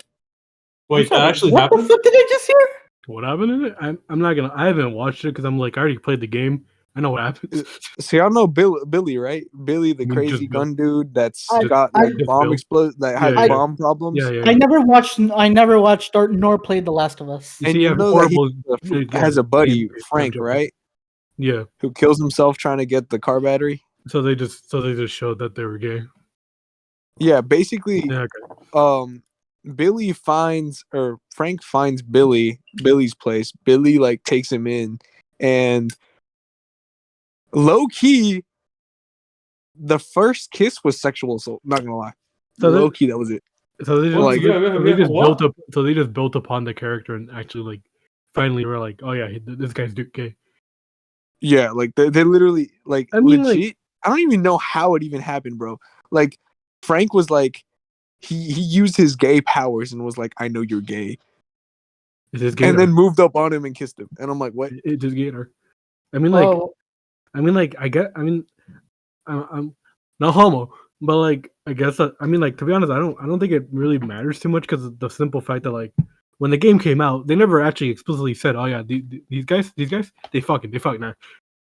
C: Wait, that actually
A: What
C: happened?
A: the fuck did I just hear?
B: What happened in it? I'm not gonna. I haven't watched it because I'm like I already played the game. I know what happens.
E: So y'all know Billy, right? Billy, the
B: Just
E: crazy
B: Bill.
E: gun dude that's
A: I-
E: got
A: I-
E: like
B: Just
E: bomb
B: Bill.
E: explode that
B: Yeah,
E: has
B: yeah.
E: bomb problems.
B: Yeah, yeah.
A: I never watched nor played The Last of Us.
B: You
E: And
B: see,
E: you
B: have
E: know that he
B: horrible.
E: has a buddy,
B: I'm
E: Frank,
B: joking.
E: right?
B: Yeah.
E: Who kills himself trying to get the car battery.
B: So they just showed that they were gay.
E: Yeah, basically,
B: Yeah. Okay.
E: Frank finds Billy's place. Billy like takes him in, and low key, the first kiss was sexual assault. Not gonna lie,
B: So
E: low key that was it.
B: So they just,
C: Well,
E: Like-
C: yeah,
B: just
C: what?
B: built up. So they just built upon the character and actually like finally were like, oh yeah, this guy's gay.
E: Yeah, like they literally like
B: I mean, like-
E: legit. I don't even know how it even happened, bro. Like Frank was like, he used his gay powers and was like, I know you're gay,
B: Is this gay?
E: and then moved up on him and kissed him. And I'm like, what?
B: it just gay or? I mean, like,
A: Oh,
B: I'm not homo, but like, I guess I mean, like, to be honest, I don't think it really matters too much because of the simple fact that like, when the game came out, they never actually explicitly said, oh yeah, these guys, they fucking now.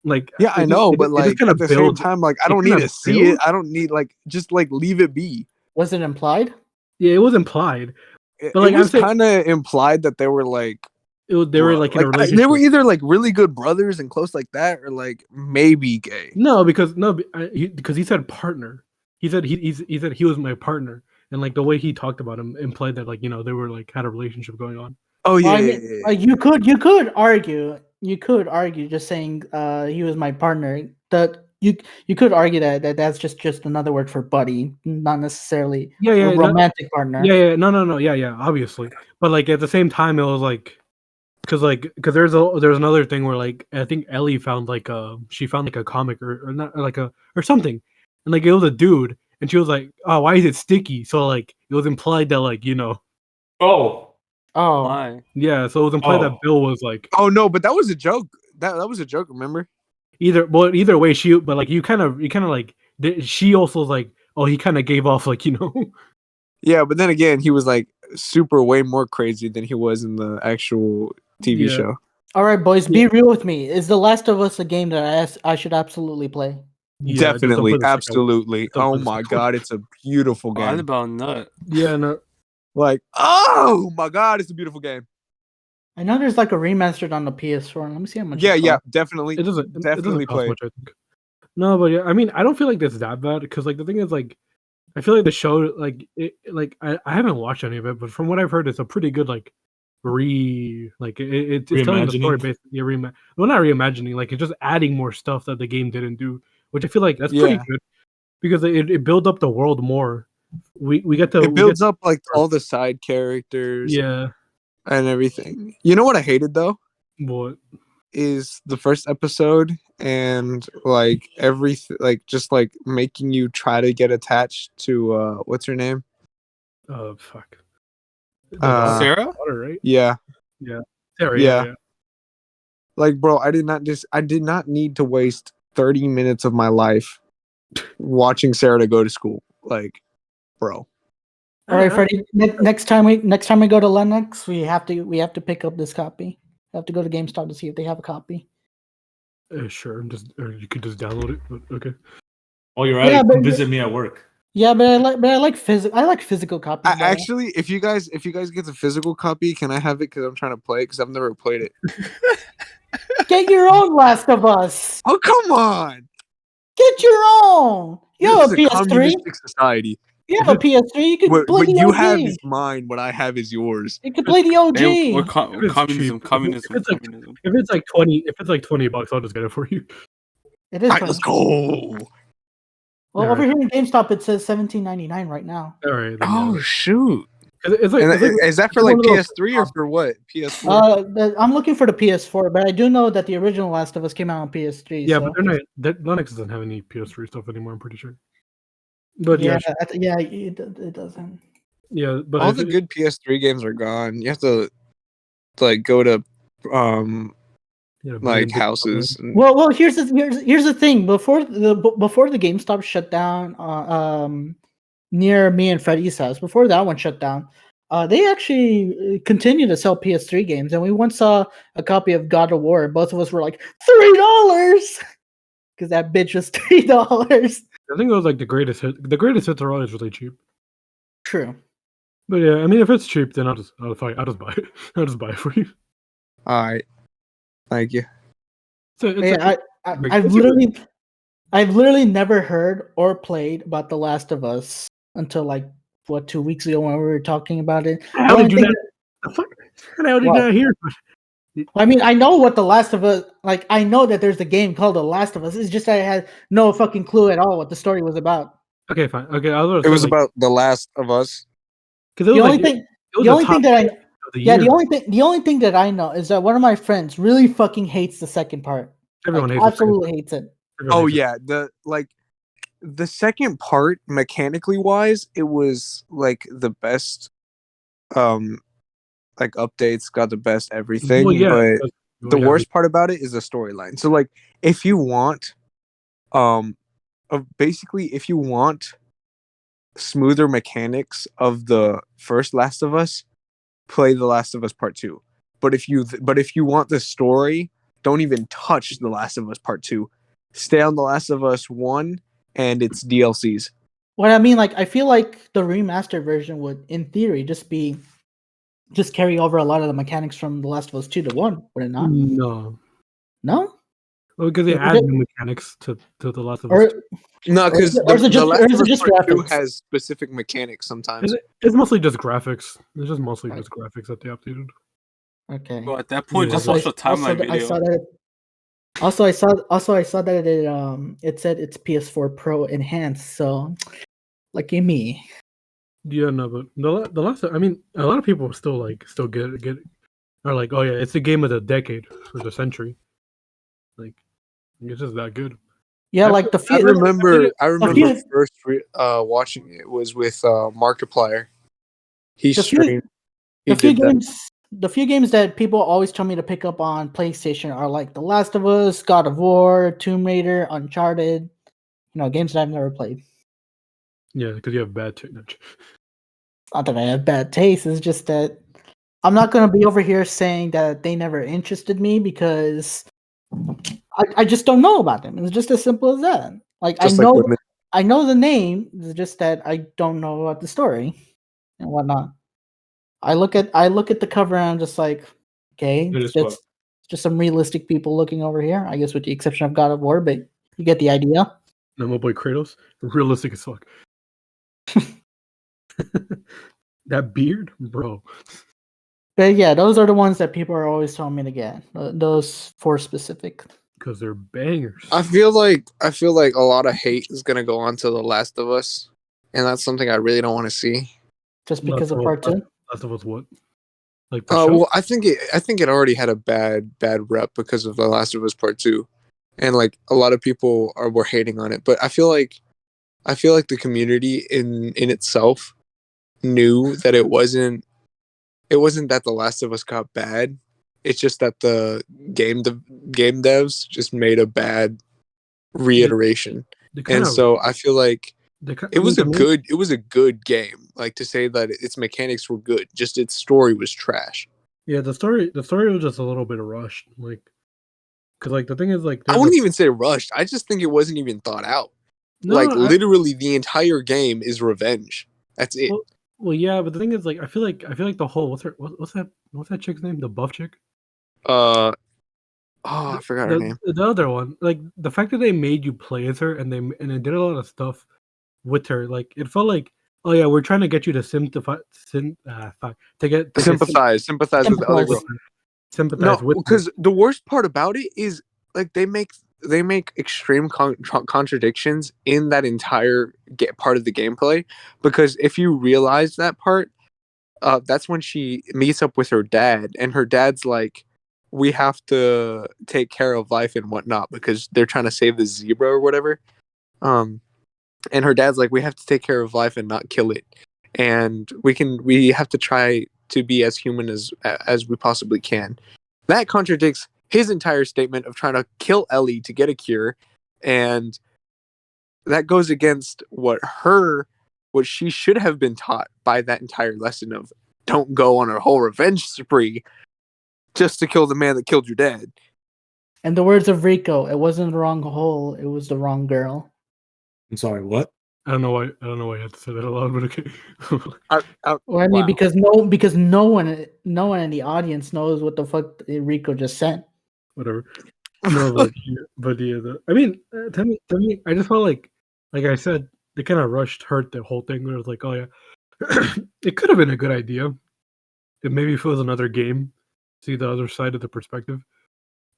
B: Like,
E: Yeah, I know, but like
B: kinda
E: at the same time, like I
B: it
E: don't need
B: kinda
E: to see it.
B: builds-
E: I don't need like just like leave it be.
A: was it implied?
B: yeah, it was implied.
E: It,
B: But, like,
E: it
B: I'm
E: was
B: saying-
E: kind of implied that they were like
B: They were like in a relationship.
E: they were either like really good brothers and close like that, or like maybe gay.
B: No, because he said partner. He said he said he was my partner, and like the way he talked about him implied that like they were like had a relationship going on.
E: Oh yeah,
A: Well, I
E: yeah,
A: mean,
E: yeah, yeah.
A: like you could argue just saying he was my partner. That you could argue that that's just another word for buddy, not necessarily
B: Yeah,
A: a romantic partner.
B: Yeah, no, yeah, obviously. But like at the same time, it was like because there's another thing where like I think Ellie found like she found like a comic or not or like a or something, and like it was a dude, and she was like, oh, why is it sticky? So like it was implied that like
C: Oh,
A: Oh,
D: Why?
B: yeah, so it was implied that
C: Oh.
B: Bill was like
E: Oh no, but that was a joke. That was a joke. Remember?
B: either way but like you kind of like she also was like, oh, he kind of gave off like
E: Yeah, but then again, he was like super way more crazy than he was in the actual TV
B: Yeah.
E: show.
A: all right, boys, be real with me. Is The Last of Us a game that I should absolutely play?
B: Yeah, just don't
E: Definitely,
B: play the second one.
E: absolutely.
B: Don't
E: Oh
B: play the
E: my
B: second one.
E: god, it's a beautiful
D: Oh, I'm
E: game.
D: about nut.
B: Yeah, no.
E: Like, oh my god, it's a beautiful game.
A: I know there's like a remastered on the PS4. Let me see how much.
E: Yeah,
A: it
E: yeah,
A: costs.
E: definitely.
B: It doesn't
E: Definitely
B: cost
E: play.
B: much, I think. No, but yeah, I mean, I don't feel like that's that bad because like the thing is like, I feel like the show I haven't watched any of it, but from what I've heard, it's a pretty good like it's telling the story
C: Reimagining?
B: based well, not reimagining, like it's just adding more stuff that the game didn't do, which I feel like that's pretty
E: Yeah.
B: good because it builds up the world more. We get to
E: It builds up like all the side characters
B: yeah,
E: and everything. You know what I hated though?
B: but
E: Is the first episode and like everything, like just like making you try to get attached to what's her name?
B: fuck.
D: Sarah?
B: Daughter, right?
E: Yeah.
B: Sarah,
E: Yeah.
B: yeah.
E: Like, bro, I did not need to waste 30 minutes of my life watching Sarah to go to school. Like, bro.
A: All right, Freddie. Next time we go to Lennox, we have to pick up this copy. We have to go to GameStop to see if they have a copy.
B: Sure, or you could just download it. But okay.
C: oh, you're right.
A: Yeah, but-
C: Come visit me at work.
A: Yeah, but I like physical copies. better.
E: Actually, if you guys get the physical copy, can I have it? Because I'm trying to play it because I've never played it.
A: Get your own Last of Us.
E: Oh, come on!
A: Get your own. You have a
E: This is
A: PS3.
E: communistic society.
A: You have a PS3. You can play
E: What
A: the
E: you
A: OG.
E: have is mine. What I have is yours.
A: You can play the OG.
D: Hey, we're
B: If it's
D: communism,
B: cheap.
D: communism,
B: If it's like
D: communism.
B: if it's like $20, I'll just get it for you.
A: It is.
E: All right, let's go.
A: Well,
B: All
A: over
B: right.
A: here in GameStop, it says $17.99 right now.
B: All right. Then,
E: Oh
B: yeah.
E: shoot!
B: It's like,
E: And
B: it's like
E: is that for
B: it's
E: like
B: one of those-
E: PS3 or for what? PS4.
A: I'm looking for the PS4, but I do know that the original Last of Us came out on PS3.
B: Yeah,
A: so.
B: but they're not. Linux doesn't have any PS3 stuff anymore. I'm pretty sure. But yeah,
A: It doesn't.
B: yeah. But
E: All
B: if
E: the
B: it-
E: good PS3 games are gone. You have to like go to
B: yeah,
E: like
B: blend it.
E: houses. And,
A: Well, here's the thing. Before the GameStop shut down, near me and Freddie's house, before that one shut down, they actually continue to sell PS3 games, and we once saw a copy of God of War. Both of us were like $3 because that bitch was $3.
B: I think it was like the greatest hit. The greatest hits are always really cheap.
A: True.
B: But yeah, I mean, if it's cheap, then I'll just buy it. I'll just buy it for you.
E: all right, thank you.
B: So it's
A: Yeah,
B: like-
A: I've literally never heard or played about The Last of Us until like 2 weeks ago when we were talking about it.
B: How
A: The
B: did
A: only
B: you
A: thing
B: not? How did you
A: What?
B: not hear?
A: I mean, I know what The Last of Us, like, I know that there's a game called The Last of Us. It's just I had no fucking clue at all what the story was about.
B: Okay, fine. Okay, I was
E: It was about The Last of Us.
B: because it
A: The
B: was
A: only
B: like
A: thing,
B: it was
A: the only
B: top
A: thing that I,
B: of the
A: yeah,
B: year.
A: the only thing that I know is that one of my friends really fucking hates the second part.
B: Everyone
A: Like,
B: hates
A: absolutely hates it.
E: Oh yeah, the second part mechanically wise, it was like the best like updates, got the best everything,
B: Well, yeah,
E: but
B: because-
E: the
B: yeah,
E: worst part about it is the storyline. So like if you want basically if you want smoother mechanics of the first Last of Us, play The Last of Us Part 2. But if you want the story, don't even touch The Last of Us Part 2. Stay on The Last of Us 1 and its DLCs.
A: What I mean, like, I feel like the remastered version would, in theory, just carry over a lot of the mechanics from The Last of Us 2 to 1, would it not?
B: No,
A: No?
B: because they
A: Is
B: add
A: it-
B: new mechanics to The Last of Us.
A: Or
E: No,
A: Or
E: because
A: is it- or is it
E: the
A: just-
E: Last
A: or is
E: of
A: it
E: Us
A: just
E: Part 2
A: graphics?
E: has specific mechanics sometimes.
B: It's mostly just graphics. It's just mostly just graphics that they updated.
A: okay.
D: Bro, at that point,
B: Yeah.
D: just watch a timeline
A: I
D: video.
A: saw that. Also, I saw that it said it's PS4 Pro enhanced. So, lucky me.
B: Yeah, no, but the last. I mean, a lot of people still get are like, oh yeah, it's the game of the decade or the century. Like, it's just that good.
A: Yeah,
B: I-
A: like the
E: I
A: few,
E: remember
A: few-
E: first watching it was with Markiplier. He
A: The few-
E: streamed. He
A: the few
E: did that.
A: games. The few games that people always tell me to pick up on PlayStation are like The Last of Us, God of War, Tomb Raider, Uncharted. Games that I've never played.
B: Yeah, because you have bad technology.
A: Not that I have bad taste. It's just that I'm not gonna be over here saying that they never interested me because I just don't know about them. It's just as simple as that. Like
E: Just like women.
A: I know the name. It's just that I don't know about the story and whatnot. I look at the cover and I'm just like, okay,
C: It is
A: it's just some realistic people looking over here. I guess with the exception of God of War, but you get the idea.
B: No, my boy Kratos, realistic as fuck. That beard, bro.
A: But yeah, those are the ones that people are always telling me to get. Those 4 specific.
B: Because they're bangers.
E: I feel like a lot of hate is gonna go on to The Last of Us, and that's something I really don't want to see.
A: Just because
B: Last
A: of part 2.
B: Last of Us what? Like the show?
E: Well, I think it already had a bad rep because of The Last of Us Part 2, and like a lot of people were hating on it. But I feel like the community in itself knew that it wasn't that The Last of Us got bad. It's just that the game devs just made a bad reiteration,
B: They kind
E: and
B: of,
E: so I feel like
B: they ki-
E: it
B: I
E: was
B: mean,
E: it was a good game. Like to say that its mechanics were good, just its story was trash.
B: yeah, the story was just a little bit rushed. Like, because like the thing is like
E: I wouldn't even say rushed. I just think it wasn't even thought out. Literally, the entire game is revenge. That's it.
B: Well, yeah, but the thing is like I feel like the whole what's that chick's name? The buff chick?
E: I forgot her name.
B: The other one, like the fact that they made you play as her and they did a lot of stuff with her, like it felt like oh yeah, we're trying to get you to sympathize
E: sympathize with the other girl.
B: sympathize
E: No,
B: with her.
E: because the worst part about it is like they make extreme contradictions in that entire part of the gameplay. Because if you realize that part, that's when she meets up with her dad, and her dad's like, "We have to take care of life and whatnot because they're trying to save the zebra or whatever." And her dad's like, "We have to take care of life and not kill it, and we have to try to be as human as we possibly can." That contradicts his entire statement of trying to kill Ellie to get a cure, and that goes against what she should have been taught by that entire lesson of don't go on a whole revenge spree just to kill the man that killed your dad.
A: In the words of Rico, it wasn't the wrong hole, it was the wrong girl.
C: I'm sorry, what?
B: I don't know why you had to say that aloud, but okay.
A: Well, I mean, because no one in the audience knows what the fuck Rico just said.
B: Whatever. No, but I mean, to me, I just felt like I said, they kind of hurt the whole thing. Where it was like, oh yeah, it could have been a good idea. It maybe if it was another game, see the other side of the perspective.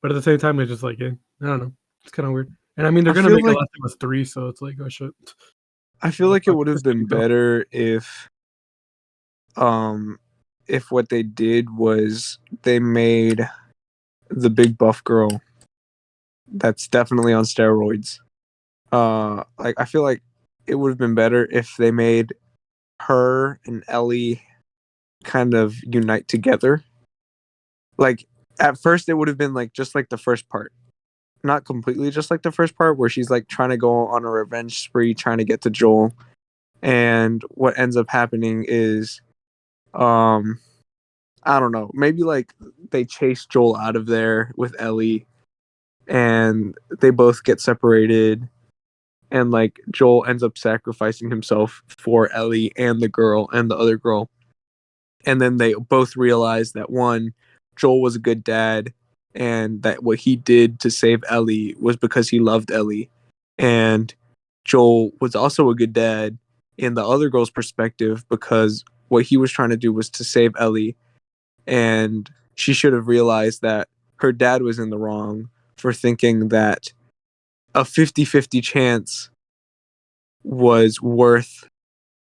B: But at the same time, it's just like, I don't know, it's kind of weird. And I mean, they're gonna make a Last of Us 3, so it's like, oh shit.
E: I feel like it would have been better if what they did was they made the big buff girl that's definitely on steroids. Like I feel like it would have been better if they made her and Ellie kind of unite together. Like at first it would have been like just like the first part. Not completely just like the first part where she's like trying to go on a revenge spree trying to get to Joel. And what ends up happening is I don't know, maybe like they chase Joel out of there with Ellie and they both get separated and like Joel ends up sacrificing himself for Ellie and the girl and the other girl. And then they both realize that one, Joel was a good dad and that what he did to save Ellie was because he loved Ellie. And Joel was also a good dad in the other girl's perspective because what he was trying to do was to save Ellie. And she should have realized that her dad was in the wrong for thinking that a 50-50 chance was worth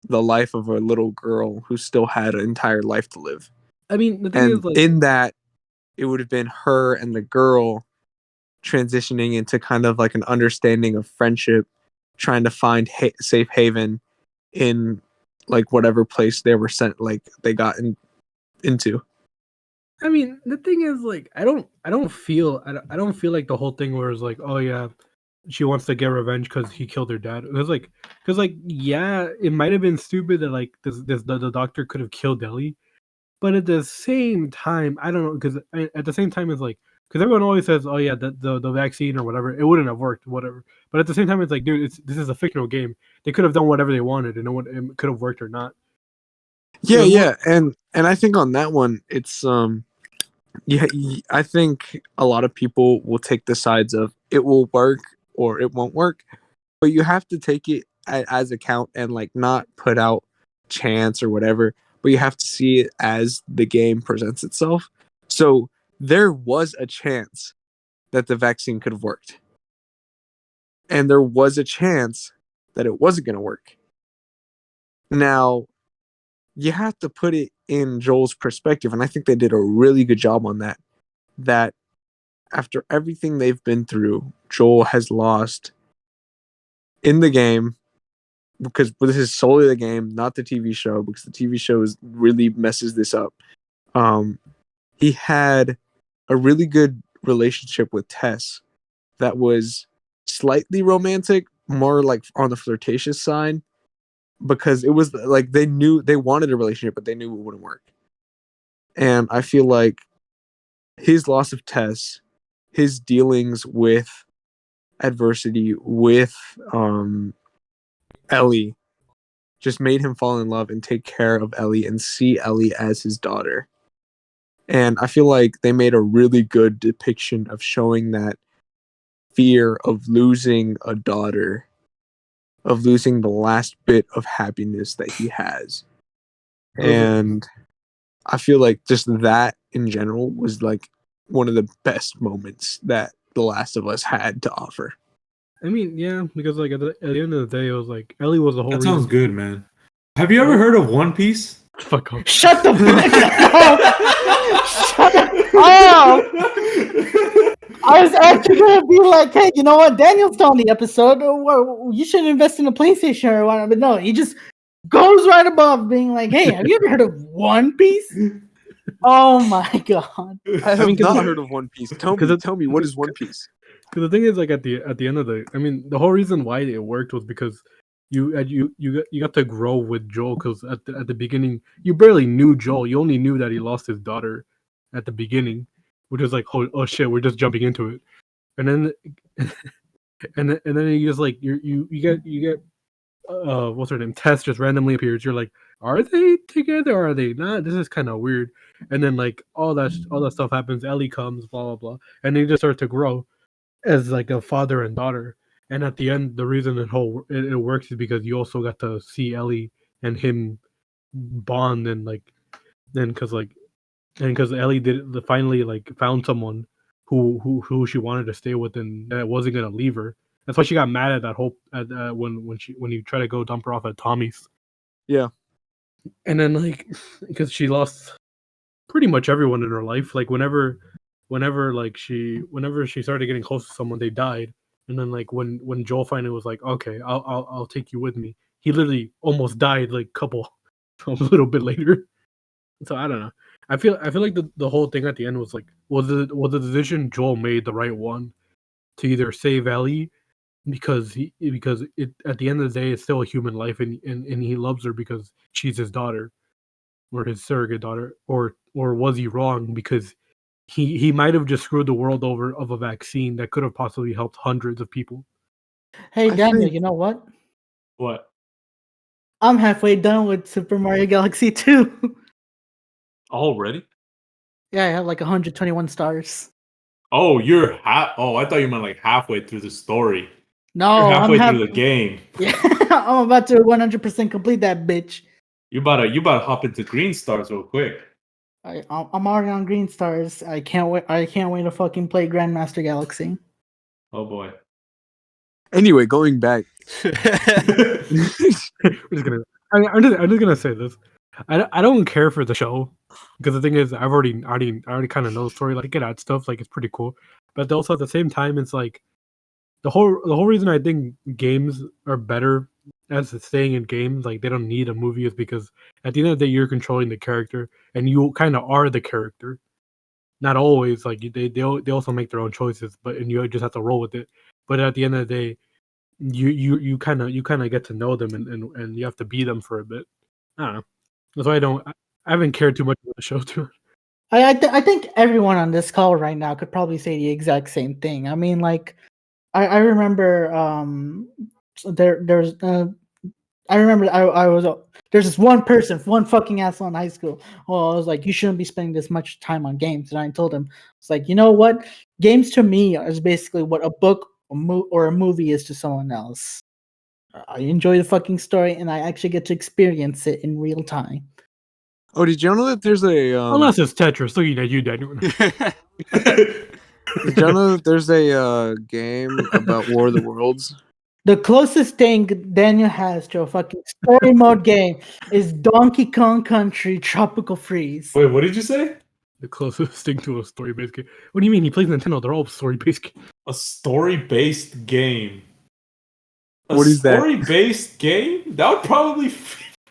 E: the life of a little girl who still had an entire life to live.
B: I mean, the thing is, like,
E: in that, it would have been her and the girl transitioning into kind of like an understanding of friendship, trying to find safe haven in like whatever place they were sent, like they got into.
B: I mean, the thing is, like, I don't feel like the whole thing where it's like, oh yeah, she wants to get revenge because he killed her dad. It was like, because like, yeah, it might have been stupid that like the doctor could have killed Ellie, but at the same time, I don't know, because at the same time, it's like, because everyone always says, oh yeah, the vaccine or whatever, it wouldn't have worked, whatever. But at the same time, it's like, dude, this is a fictional game. They could have done whatever they wanted, and it could have worked or not.
E: Yeah, and I think on that one, it's yeah, I think a lot of people will take the sides of it will work or it won't work, but you have to take it as account and like not put out chance or whatever, but you have to see it as the game presents itself. So there was a chance that the vaccine could have worked, and there was a chance that it wasn't going to work. Now, you have to put it in Joel's perspective, and I think they did a really good job on that. That after everything they've been through, Joel has lost in the game, because this is solely the game, not the TV show, because the TV show really messes this up. He had a really good relationship with Tess that was slightly romantic, more like on the flirtatious side, because it was like they knew they wanted a relationship, but they knew it wouldn't work. And I feel like his loss of Tess, his dealings with adversity with Ellie, just made him fall in love and take care of Ellie and see Ellie as his daughter. And I feel like they made a really good depiction of showing that fear of losing a daughter of losing the last bit of happiness that he has.
B: Those are-
E: And I feel like just that in general was like one of the best moments that The Last of Us had to offer.
B: I mean, yeah, because like at the end of the day, it was like Ellie was the whole
C: That
B: reason.
C: sounds good, man. Have you ever heard of One Piece?
B: Fuck off.
A: Shut the fuck up! Shut up! I was actually gonna be like, hey, you know what? Daniel's on the episode. You should invest in a PlayStation or whatever. But no, he just goes right above being like, hey, have you ever heard of One Piece? Oh my god.
E: I have
B: mean, 'cause
E: not
B: the-
E: heard of One Piece. Tell
B: 'cause
E: me,
B: it-
E: what is One Piece?
B: Because the thing is, like at the end of the, I mean, the whole reason why it worked was because you got to grow with Joel. Because at the beginning, you barely knew Joel. You only knew that he lost his daughter at the beginning, which was like, oh shit, we're just jumping into it, and then and then you just like you get what's her name? Tess just randomly appears. You're like, are they together? Or are they not? This is kind of weird. And then like all that stuff happens. Ellie comes, blah blah blah, and they just start to grow as like a father and daughter. And at the end, the reason it works is because you also got to see Ellie and him bond, and like then because Ellie finally like found someone who she wanted to stay with and that wasn't gonna leave her. That's why she got mad at that whole when you try to go dump her off at Tommy's.
E: Yeah.
B: And then like because she lost pretty much everyone in her life. Like whenever she started getting close to someone, they died. And then like when Joel finally was like, okay, I'll take you with me, he literally almost died like a little bit later. So I don't know. I feel like the whole thing at the end was like, was the decision Joel made the right one to either save Ellie because it at the end of the day it's still a human life, and he loves her because she's his daughter or his surrogate daughter, or was he wrong because he might have just screwed the world over of a vaccine that could have possibly helped hundreds of people.
A: Hey
E: I
A: Daniel,
E: think-
A: you know what?
C: What?
A: I'm halfway done with Super Mario Galaxy 2.
C: Already?
A: Yeah, I have like 121 stars.
C: Oh, you're Oh, I thought you meant like halfway through the story.
A: No,
C: You're
A: I'm
C: halfway through the game.
A: Yeah, I'm about to 100% complete that bitch.
C: You about to hop into green stars real quick.
A: I'm already on green stars. I can't wait. I can't wait to fucking play Grandmaster Galaxy.
C: Oh boy.
E: Anyway, going back.
B: I'm just gonna say this. I don't care for the show because the thing is I already kind of know the story. Like, I get at stuff, like it's pretty cool, but also at the same time it's like the whole reason I think games are better as staying in games, like they don't need a movie, is because at the end of the day you're controlling the character and you kind of are the character. Not always, like they also make their own choices, but and you just have to roll with it. But at the end of the day, you kind of get to know them and you have to be them for a bit. I don't know. That's why I haven't cared too much about the show too much.
A: I think everyone on this call right now could probably say the exact same thing. I mean, like, I remember I remember I was there's this one person, one fucking asshole in high school. Well, I was like, you shouldn't be spending this much time on games. And I told him, it's like, you know what? Games to me is basically what a book or a movie is to someone else. I enjoy the fucking story, and I actually get to experience it in real time.
E: Oh, did you know that there's a
B: Unless it's Tetris, looking at you, Daniel.
E: did you know that there's a game about War of the Worlds?
A: The closest thing Daniel has to a fucking story mode game is Donkey Kong Country Tropical Freeze.
C: Wait, what did you say?
B: The closest thing to a story-based game. What do you mean? He plays Nintendo. They're all story-based games.
C: A story-based game.
E: What is that?
C: Story-based game? That would probably be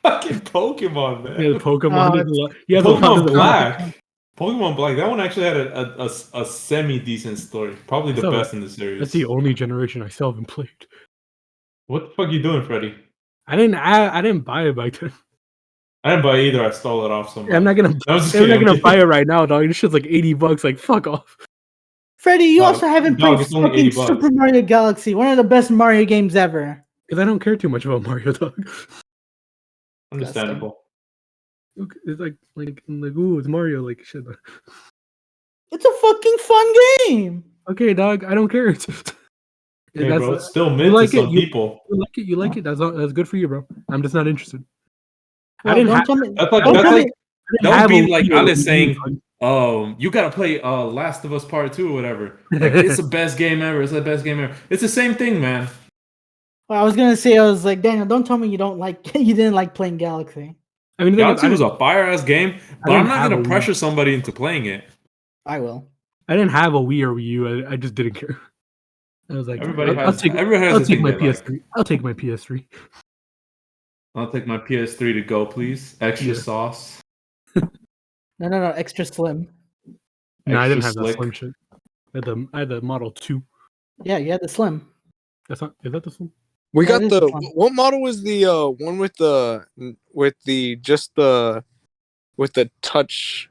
C: fucking Pokemon, man.
B: Yeah, the Pokemon. He has a lot
C: Pokemon
B: of the
C: Black. Pokemon Black. That one actually had a semi-decent story. Probably the
B: So,
C: best in the series.
B: That's the only generation I still haven't played.
C: What the fuck you doing, Freddy?
B: I didn't buy it back then.
C: I didn't buy it either. I stole it off somebody.
B: I'm not gonna buy it right now, dog. This shit's like $80. Like, fuck off.
A: Freddie, you also haven't
C: dog,
A: played
C: it's only
A: fucking
C: $80.
A: Super Mario Galaxy, one of the best Mario games ever.
B: Because I don't care too much about Mario, dog.
C: Understandable.
B: It's like ooh, it's Mario, like shit.
A: It's a fucking fun game.
B: Okay, dog, I don't care.
C: Hey,
B: That's
C: bro, it's still
B: you
C: mid to
B: like
C: some
B: it.
C: people.
B: You like it. That's good for you, bro. I'm just not interested.
A: Well,
B: didn't
A: don't
B: have-
A: tell me.
C: That's like
A: Don't
C: that's
A: tell
C: like
A: me.
C: that would be like
B: Wii or
C: Alice
B: Wii
C: saying,
B: U.
C: you gotta play Last of Us Part 2 or whatever. Like it's the best game ever. It's the best game ever. It's the same thing, man.
A: Well, I was gonna say, I was like, Daniel, don't tell me you don't like you didn't like playing Galaxy.
B: I mean, the thing is,
C: Galaxy was a fire ass game, but I'm
B: didn't
C: not
B: have
C: gonna
B: a Wii.
C: pressure somebody into playing it.
A: I will.
B: I didn't have a Wii or Wii U. I just didn't care. I was like,
C: Everybody
B: I'll
C: has
B: take
C: the thing
B: my
C: they like.
B: PS3. I'll take my PS3.
C: I'll take my PS3 to go, please. Extra
B: Yeah.
C: sauce.
A: No, extra slim.
B: No, I
C: Extra
B: didn't have that
C: slick.
B: slim shit. I had the Model 2.
A: Yeah, you had the slim.
B: That's not. Is that the slim?
E: We
A: Yeah,
E: got
A: it is
E: the
A: fun.
E: what model was the one with the touch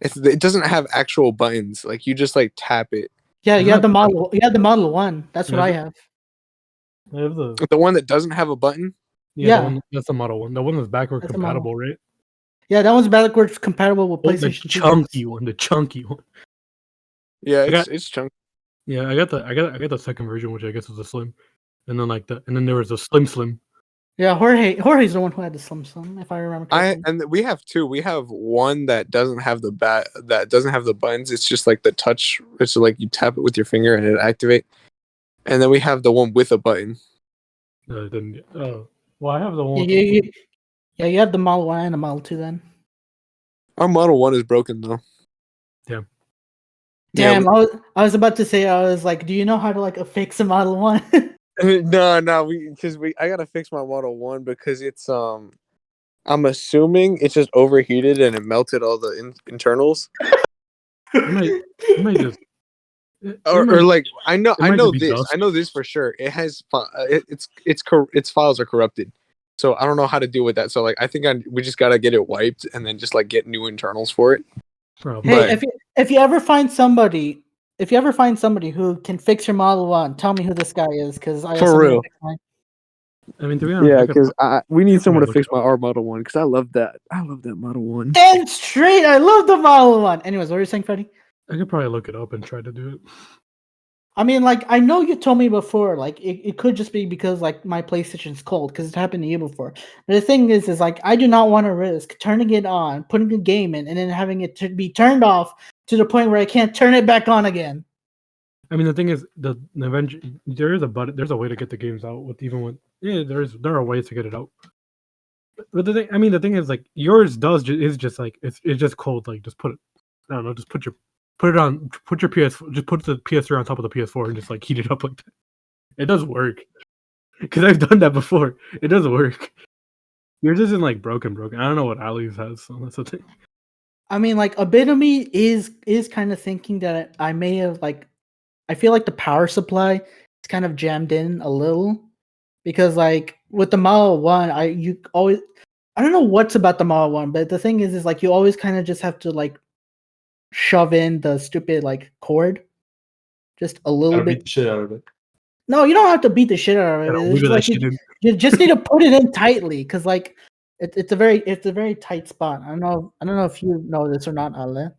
E: it doesn't have actual buttons, like you just like tap it.
A: Yeah,
B: Isn't
A: you had
B: that
A: the model. You had the Model 1. That's what
B: Yeah,
A: I
B: is
A: have.
B: I have the
E: The one that doesn't have a button.
B: yeah.
A: Yeah.
B: The one, that's the Model 1. The one that's backward
A: That's the model.
B: compatible, right?
A: Yeah, that one's backwards compatible with
B: Oh, the
A: PlayStation 2
B: chunky
A: games.
B: one. The chunky one.
E: Yeah,
B: I got-
E: it's chunky.
B: Yeah, I got the second version, which I guess was a slim, and then there was a slim.
A: Yeah, Jorge's the one who had the slim, if I remember correctly.
E: We have two. We have one that doesn't have the buttons. It's just like the touch. It's like you tap it with your finger and it activate. And then we have the one with a button.
B: Then well, I have the one.
A: Yeah, you have the Model 1 and the Model 2 then.
E: Our Model 1 is broken though.
B: Damn.
A: Damn, I was about to say, I was like, do you know how to like fix a Model 1?
E: No, I gotta fix my Model 1 because it's I'm assuming it's just overheated and it melted all the internals.
B: I might just.
E: Or like I know
B: might just be
E: this.
B: dust.
E: I know this for sure. It has its files are corrupted. So I don't know how to deal with that. So like I think we just gotta get it wiped and then just like get new internals for it.
B: Probably.
A: Hey, if you ever find somebody who can fix your Model 1, tell me who this guy is, because I
E: For
A: also need to
E: real.
A: fix mine.
B: I mean, to be honest,
E: Yeah,
B: I could
E: because we need someone to
B: look
E: fix
B: it
E: my R Model 1 because I love that. I love that Model 1.
A: And straight, I love the Model 1. Anyways, what were you saying, Freddie?
B: probably look it up and try to do it.
A: I mean, like, I know you told me before, like, it could just be because, like, my PlayStation's cold, because it happened to you before. But the thing is, like, I do not want to risk turning it on, putting a game in, and then having it to be turned off to the point where I can't turn it back on again.
B: I mean, the thing is, there is there's a way to get the games out there are ways to get it out. But the thing is, like, yours is just like it's just cold. Like, just put it. I don't know. Just put your just put the PS3 on top of the PS4 and just like heat it up like that. It does work because I've done that before. It does work. Yours isn't like broken. I don't know what Ali's has, so that's the thing.
A: I mean, like, a bit of me is kind of thinking that I may have, like, I feel like the power supply is kind of jammed in a little, because, like, with the Model 1, I don't know what's about the Model 1, but the thing is like you always kind of just have to like shove in the stupid like cord just a little
C: Gotta beat
A: bit.
C: the shit out of it.
A: No, you don't have to beat the shit out of it.
B: Gotta
A: It's
B: wiggle
A: just
B: that
A: like
B: shit in.
A: you just need to put it in tightly, because like it's a very tight spot. I don't know if you know this or not, Ale.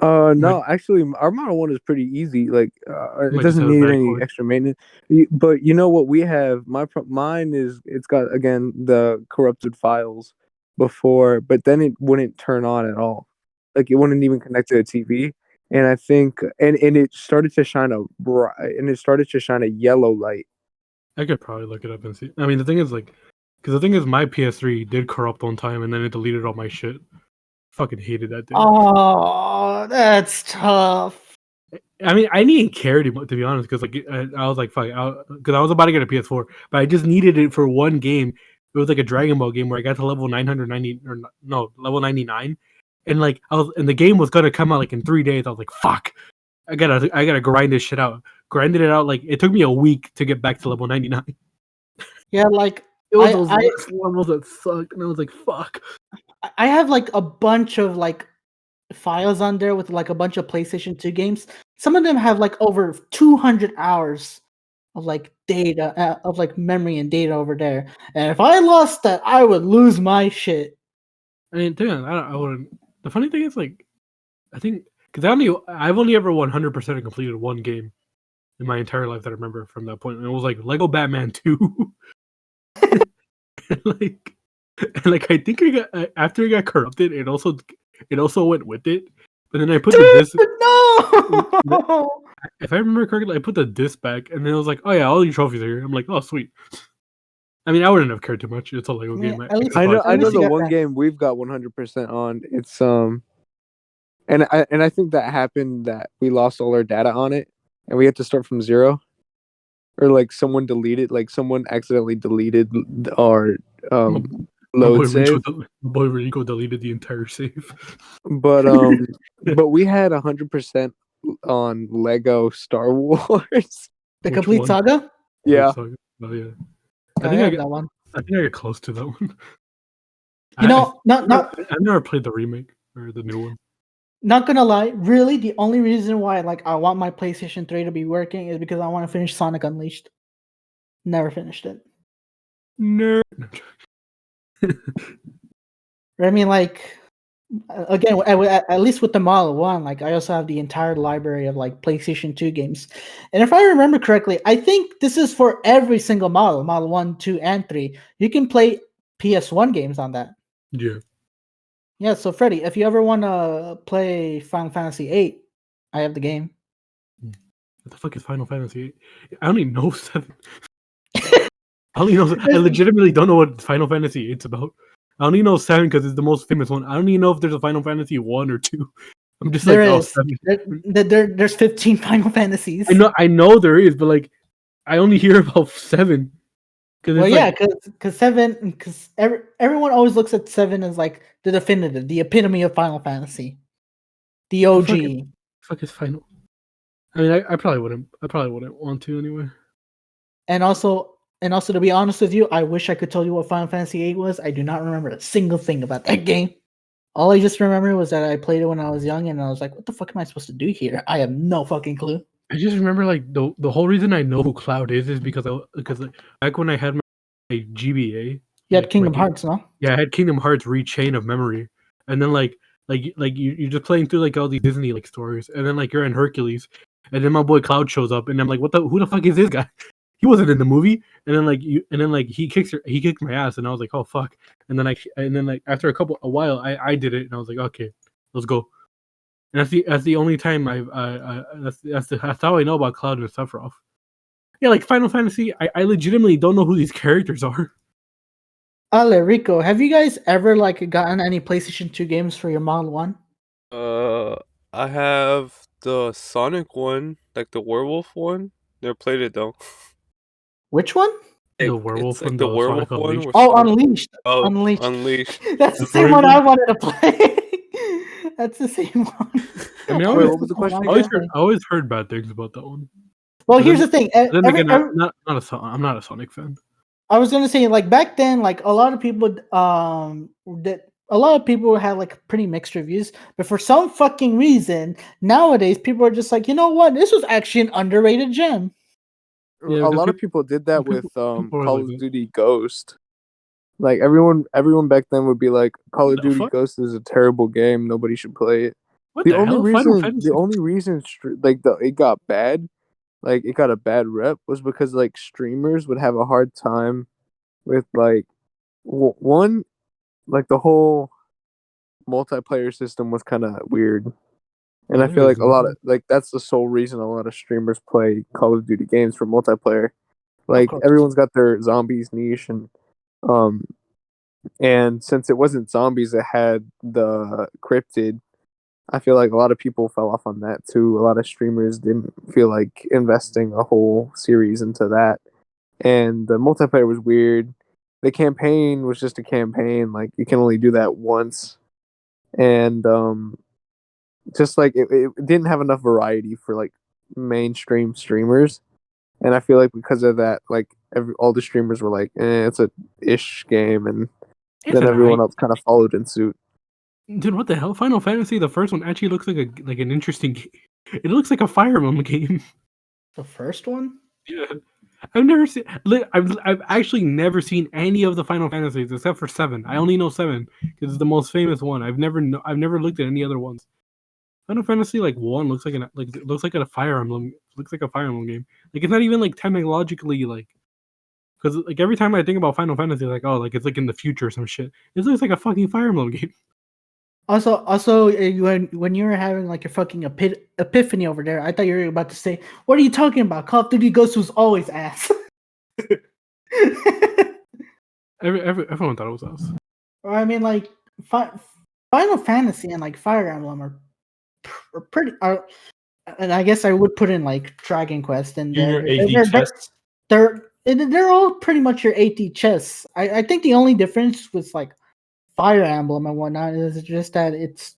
E: No, actually, our Model 1 is pretty easy. Like, it
B: Might just
E: doesn't
B: have a
E: need
B: bad
E: any
B: cord.
E: extra maintenance. But you know what we have? Mine is it's got again the corrupted files before, but then it wouldn't turn on at all. Like it wouldn't even connect to the TV. And I think and it started to shine a yellow light.
B: I could probably look it up and see. I mean, the thing is, like, because the thing is, my PS3 did corrupt one time, and then it deleted all my shit. Fucking hated that thing.
A: Oh, that's tough.
B: I mean, I didn't care to be honest, because like I was like, fuck, because I was about to get a PS4, but I just needed it for one game. It was like a Dragon Ball game where I got to level 990 or no, level 99, and like and the game was gonna come out like in 3 days. I was like, fuck, I gotta grind this shit out. Grinded it out, like it took me a week to get back to level 99.
A: Yeah, like
B: It was those last levels that sucked, and I was like, fuck.
A: I have like a bunch of like files on there with like a bunch of PlayStation 2 games. Some of them have like over 200 hours of like data of like memory and data over there. And if I lost that, I would lose my shit.
B: I mean, I wouldn't. The funny thing is, like, I think because I've only ever 100% completed one game, in my entire life that I remember from that point. And it was like Lego Batman 2. like, and like I think I got after it got corrupted, it also went with it. But then I put the disc.
A: No.
B: If I remember correctly, I put the disc back, and then it was like, oh yeah, all your trophies are here. I'm like, oh sweet. I mean, I wouldn't have cared too much. It's a Lego game.
A: At least-
E: I know
A: At least you
E: the
A: got
E: one
A: that.
E: game we've got 100% on. It's and I think that happened that we lost all our data on it and we had to start from zero. Or like someone accidentally deleted our
B: My
E: load
B: boy
E: save.
B: Rico deleted the entire save.
E: But but we had 100% on Lego Star Wars.
A: The
B: Which
A: complete
B: one?
A: saga.
E: Yeah.
B: Oh yeah.
A: I
B: think I
A: have
B: got-
A: that one.
B: I think I got close to that one.
A: You know, not
B: I've never played the remake or the new one.
A: not gonna lie. Really, the only reason why like I want my PlayStation 3 to be working is because I want to finish Sonic Unleashed. Never finished it.
B: Nerd.
A: I mean, like again, at least with the Model 1, like I also have the entire library of like PlayStation 2 games. And if I remember correctly, I think this is for every single Model 1, 2, and 3. You can play PS1 games on that.
B: Yeah.
A: Yeah, so Freddy, if you ever want to play Final Fantasy 8, I have the game.
B: What the fuck is Final Fantasy 8? I only know 7. I legitimately don't know what Final Fantasy 8's about. I only know 7 because it's the most famous one. I don't even know if there's a Final Fantasy 1 or 2. I'm just
A: There
B: like,
A: is.
B: oh, 7.
A: There's 15 Final Fantasies.
B: I know there is, but like, I only hear about 7.
A: Well, yeah, because 7, because everyone always looks at 7 as like the definitive, the epitome of Final Fantasy, the OG.
B: Fuck is Final. I mean, I probably wouldn't. I probably wouldn't want to anyway.
A: And also, to be honest with you, I wish I could tell you what Final Fantasy 8 was. I do not remember a single thing about that game. All I just remember was that I played it when I was young, and I was like, "What the fuck am I supposed to do here?" I have no fucking clue.
B: I just remember like the whole reason I know who Cloud is because back when I had my GBA,
A: You had Kingdom Hearts, no?
B: Yeah, I had Kingdom Hearts Rechain of Memory, and then like you're just playing through like all these Disney like stories, and then like you're in Hercules, and then my boy Cloud shows up, and I'm like, who the fuck is this guy? He wasn't in the movie, and then he kicked my ass, and I was like, oh fuck, and then after a while I did it, and I was like, okay, let's go. And that's the only time that's how I know about Cloud and Sephiroth. Yeah, like Final Fantasy, I legitimately don't know who these characters are.
A: Ale, Rico, have you guys ever like gotten any PlayStation 2 games for your Model 1?
D: I have the Sonic one, like the werewolf one. Never played it though.
A: Which one?
B: The werewolf
D: It's like
B: one,
D: the
B: the
D: werewolf
B: Sonic
D: one.
B: Unleashed.
D: where
A: Oh,
D: Sonic-
A: Unleashed.
D: Oh,
A: Unleashed.
D: Unleashed.
A: That's the
B: The
A: same one I
B: version?
A: wanted to play. That's the same one.
B: I mean,
E: Wait, what was the question again?
B: I always heard bad things about that one.
A: Well,
B: But
A: here's the thing.
B: Then again, I'm not a Sonic fan.
A: I was gonna say, like back then, like a lot of people, had like pretty mixed reviews. But for some fucking reason, nowadays people are just like, you know what, this was actually an underrated gem.
B: Yeah,
E: A
B: because
E: lot of people did that
B: people-
E: with
B: people are
E: Call
B: like
E: of
B: that.
E: Duty Ghost. Like everyone back then would be like, Call of
B: The
E: Duty
B: fuck?
E: Ghost is a terrible game. Nobody should play it.
B: What
E: The
B: the
E: only
B: hell? Final
E: reason,
B: Fantasy.
E: it got bad, like it got a bad rep, was because like streamers would have a hard time with like one, like the whole multiplayer system was kind of weird, and I
B: Yeah,
E: feel like
B: it's
E: a lot
B: not.
E: of like that's the sole reason a lot of streamers play Call of Duty games for multiplayer. Like
A: course.
E: everyone's got their zombies niche, um, and since it wasn't zombies that had the cryptid, I feel like a lot of people fell off on that too. A lot of streamers didn't feel like investing a whole series into that. And the multiplayer was weird. The campaign was just a campaign. Like you can only do that once. And just like it didn't have enough variety for like mainstream streamers. And I feel like because of that, like all the streamers were like, it's a ish game, and
B: It's
E: then
B: an
E: everyone
B: aight.
E: else kind of followed in suit.
B: Dude, what the hell? Final Fantasy, the first one actually looks like an interesting game. It looks like a Fire Emblem game.
A: The first one?
B: Yeah. I've actually never seen any of the Final Fantasies except for 7. I only know 7 because it's the most famous one. I've never looked at any other ones. Final Fantasy like 1 looks like it looks like a Fire Emblem looks like a Fire Emblem game. Like it's not even like technologically like, because like every time I think about Final Fantasy, like oh, like it's like in the future or some shit. It looks like a fucking Fire Emblem game.
A: Also, when you were having like your fucking epiphany over there, I thought you were about to say, "What are you talking about? Call of Duty Ghost was always ass."
B: Everyone thought it was us.
A: Or I mean, like Final Fantasy and like Fire Emblem are pretty. And I guess I would put in like Dragon Quest and
C: Junior AD chess.
A: they're all pretty much your AD chess. I think the only difference with like Fire Emblem and whatnot is just that it's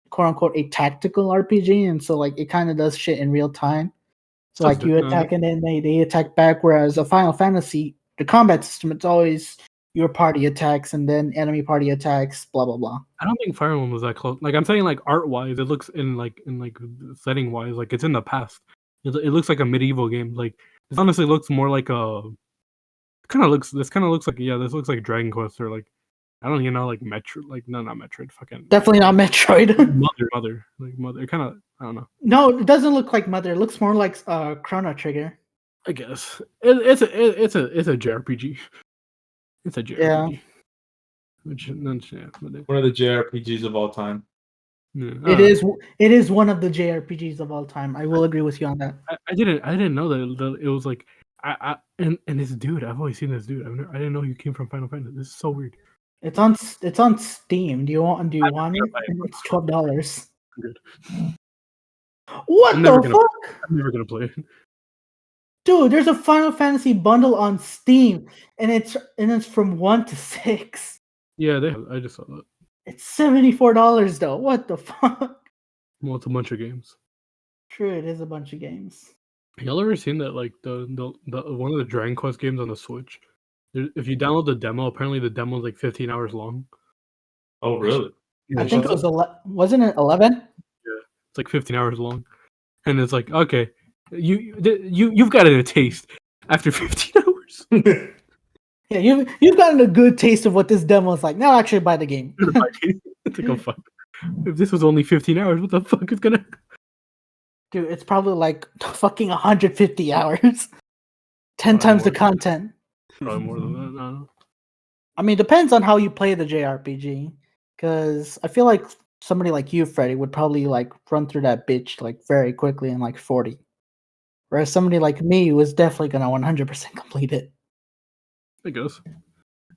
A: quote unquote a tactical RPG, and so like it kind of does shit in real time. So like you attack and then they attack back. Whereas a Final Fantasy, the combat system, it's always your party attacks and then enemy party attacks, blah blah blah.
B: I don't think Fire Emblem was that close. Like I'm saying, like art wise, it looks in setting wise, like it's in the past. It looks like a medieval game. Like this honestly looks more like a. This kind of looks like this looks like Dragon Quest or like I don't even know like Metroid. Like no, not Metroid. Fucking
A: definitely not Metroid.
B: Mother. Kind of I don't know.
A: No, it doesn't look like Mother. It looks more like Chrono Trigger.
B: I guess it's a JRPG. It's a JRPG.
A: Yeah.
C: One of the JRPGs of all time.
B: Yeah,
A: it is one of the JRPGs of all time. I will agree with you on that.
B: I didn't know that it was like and this dude. I've always seen this dude. I didn't know he came from Final Fantasy. This is so weird.
A: It's on Steam. Do you want it? It's $12.
B: Good.
A: What the fuck?
B: I'm never gonna play it.
A: Dude, there's a Final Fantasy bundle on Steam, and it's from 1 to 6.
B: Yeah, I just saw that.
A: It's $74 though. What the fuck?
B: Well, it's a bunch of games.
A: True, it is a bunch of games.
B: Y'all ever seen that? Like the one of the Dragon Quest games on the Switch. If you download the demo, apparently the demo is like 15 hours long.
C: Oh, really?
A: I think it was wasn't it 11?
B: Yeah, it's like 15 hours long, and it's like okay. You've gotten a taste after 15 hours.
A: Yeah, you've gotten a good taste of what this demo is like. Now actually buy the game.
B: It's like, oh fuck. If this was only 15 hours, what the fuck is gonna
A: Dude, it's probably like fucking 150 hours. 10 times the content.
B: Probably more than that, no.
A: I mean, depends on how you play the JRPG. Because I feel like somebody like you, Freddy, would probably like run through that bitch like very quickly in like 40. Whereas somebody like me was definitely gonna 100% complete it.
B: I guess.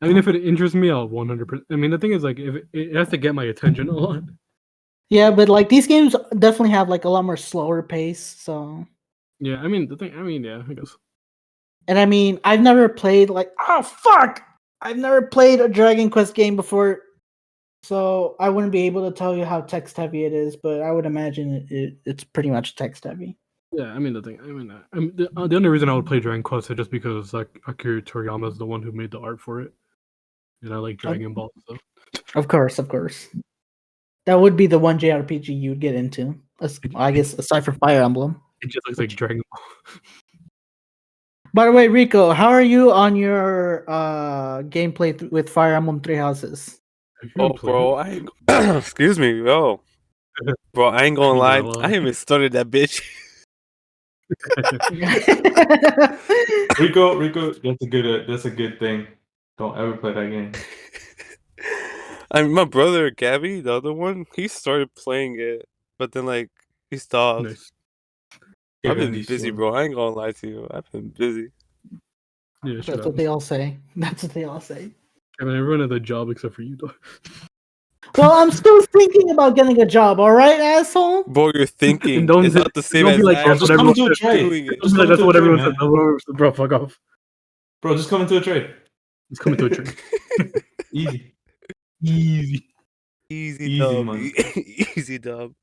B: I mean, if it interests me, I'll 100%. I mean, the thing is, like, if it has to get my attention a lot.
A: Yeah, but like these games definitely have like a lot more slower pace. So.
B: Yeah, I mean yeah, I guess.
A: And I mean, I've never played I've never played a Dragon Quest game before, so I wouldn't be able to tell you how text heavy it is. But I would imagine it's pretty much text heavy.
B: Yeah, I mean the only reason I would play Dragon Quest is just because like Akira Toriyama is the one who made the art for it, and I like Dragon Ball stuff.
A: Of course. That would be the one JRPG you'd get into. I guess aside from Fire Emblem.
B: It just looks like Dragon Ball.
A: By the way, Rico, how are you on your gameplay with Fire Emblem Three Houses?
D: Oh, bro, excuse me, yo. Bro, I ain't gonna lie. I haven't even started that bitch.
C: Rico, that's a good thing. Don't ever play that game.
D: I mean, my brother Gabby, the other one, he started playing it, but then like he stopped.
B: Nice.
D: I've been busy, bro. I ain't gonna lie to you. I've been busy.
B: Yeah,
A: that's what they all say. That's what they all say.
B: I mean, everyone has a job except for you, though.
A: Well, I'm still thinking about getting a job. All right, asshole.
D: Bro, you're thinking.
B: Don't
D: it's not the same
B: don't
D: as
B: be like,
C: just come into a trade.
D: doing it.
C: Just
B: that's what everyone said.
C: man.
B: Bro, fuck off.
C: Bro, just come into a trade.
B: Just come into a trade.
C: Easy.
D: Easy dub.
C: man.
D: Easy dub.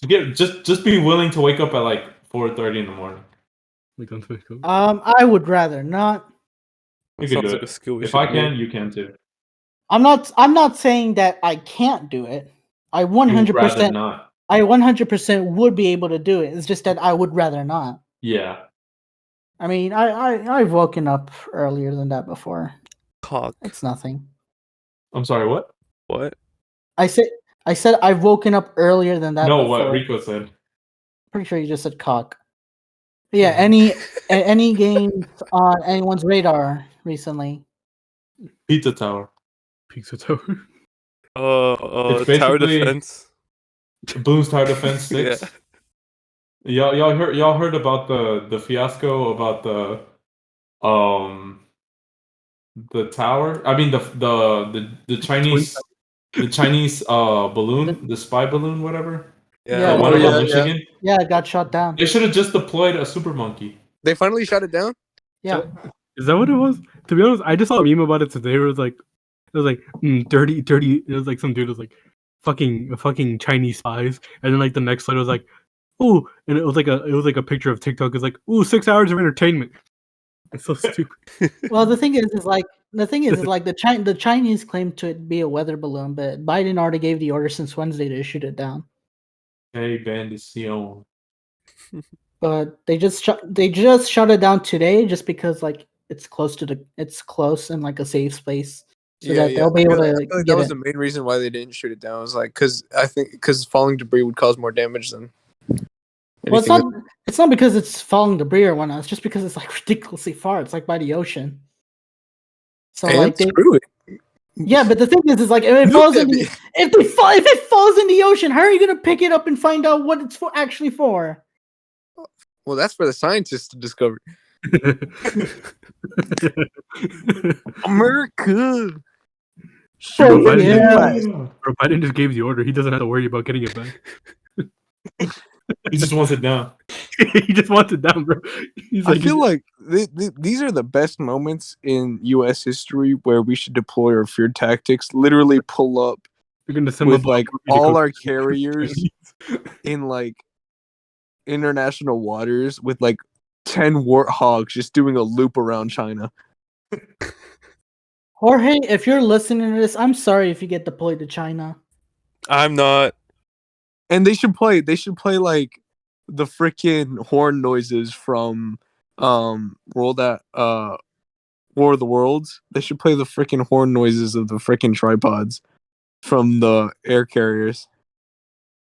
C: Just be willing to wake up at like 4:30 in the morning.
B: Like on Facebook.
A: I would rather not.
C: You can do
D: like
C: it.
D: a skill we
C: If
D: should
C: I
D: do.
C: can, you can too.
A: I'm not saying that I can't do it. I
C: You would rather
A: 100%
C: not.
A: I 100% would be able to do it. It's just that I would rather not.
C: Yeah.
A: I mean, I've woken up earlier than that before.
D: Cock.
A: It's nothing.
C: I'm sorry. What?
D: What?
A: I said I've woken up earlier than that
C: No,
A: before.
C: what Rico said.
A: Pretty sure you just said cock. Yeah, any games on anyone's radar recently?
C: Pizza Tower.
B: Pizza Tower.
C: It's
D: Tower
C: basically
D: defense.
C: Bloons Tower Defense
D: Yeah.
C: 6. Y'all heard about the fiasco about the tower? I mean the Chinese balloon, the spy balloon, whatever.
A: Yeah,
C: The one
E: Oh,
C: above
E: yeah,
C: Michigan.
A: yeah, it got shot down.
C: They should have just deployed a super monkey.
E: They finally shut it down.
A: Yeah,
B: Is that what it was? To be honest, I just saw a meme about it today. It was like 30. It was like some dude was like fucking Chinese spies, and then like the next slide was like, ooh, and it was like a picture of TikTok. It's like, ooh, 6 hours of entertainment. It's so stupid.
A: well, the thing is like the Chinese claim to it be a weather balloon, but Biden already gave the order since Wednesday to shoot it down.
C: Hey, bendición.
A: But they just shut it down today, just because like it's close and like a safe space, so that they'll be able to
E: I feel like
A: get
E: that was
A: it.
E: the main reason why they didn't shoot it down. It was like because falling debris would cause more damage than.
A: Well, it's
E: anything
A: not. It's not because it's falling debris or whatnot. It's just because it's like ridiculously far. It's like by the ocean. So
E: and
A: like
E: screw it.
A: yeah, but the thing is like if it
E: Look
A: falls
E: at
A: in
E: me.
A: if it falls in the ocean, how are you gonna pick it up and find out what it's actually for?
E: Well, that's for the scientists to discover. America.
A: So
B: Biden,
A: yeah,
B: Bro, Biden just gave the order. He doesn't have to worry about getting it back.
C: He just wants it down.
B: He just wants it down, bro. He's
E: I
B: like,
E: feel like these are the best moments in U.S. history where we should deploy our fear tactics. Literally pull up
B: you're gonna send
E: with
B: my
E: like
B: boy to
E: all
B: go
E: our
B: to the
E: carriers
B: Chinese.
E: in like international waters with like 10 warthogs just doing a loop around China.
A: Jorge, if you're listening to this, I'm sorry if you get deployed to China.
D: I'm not.
E: And they should play like the freaking horn noises from War of the Worlds. They should play the freaking horn noises of the freaking tripods from the air carriers.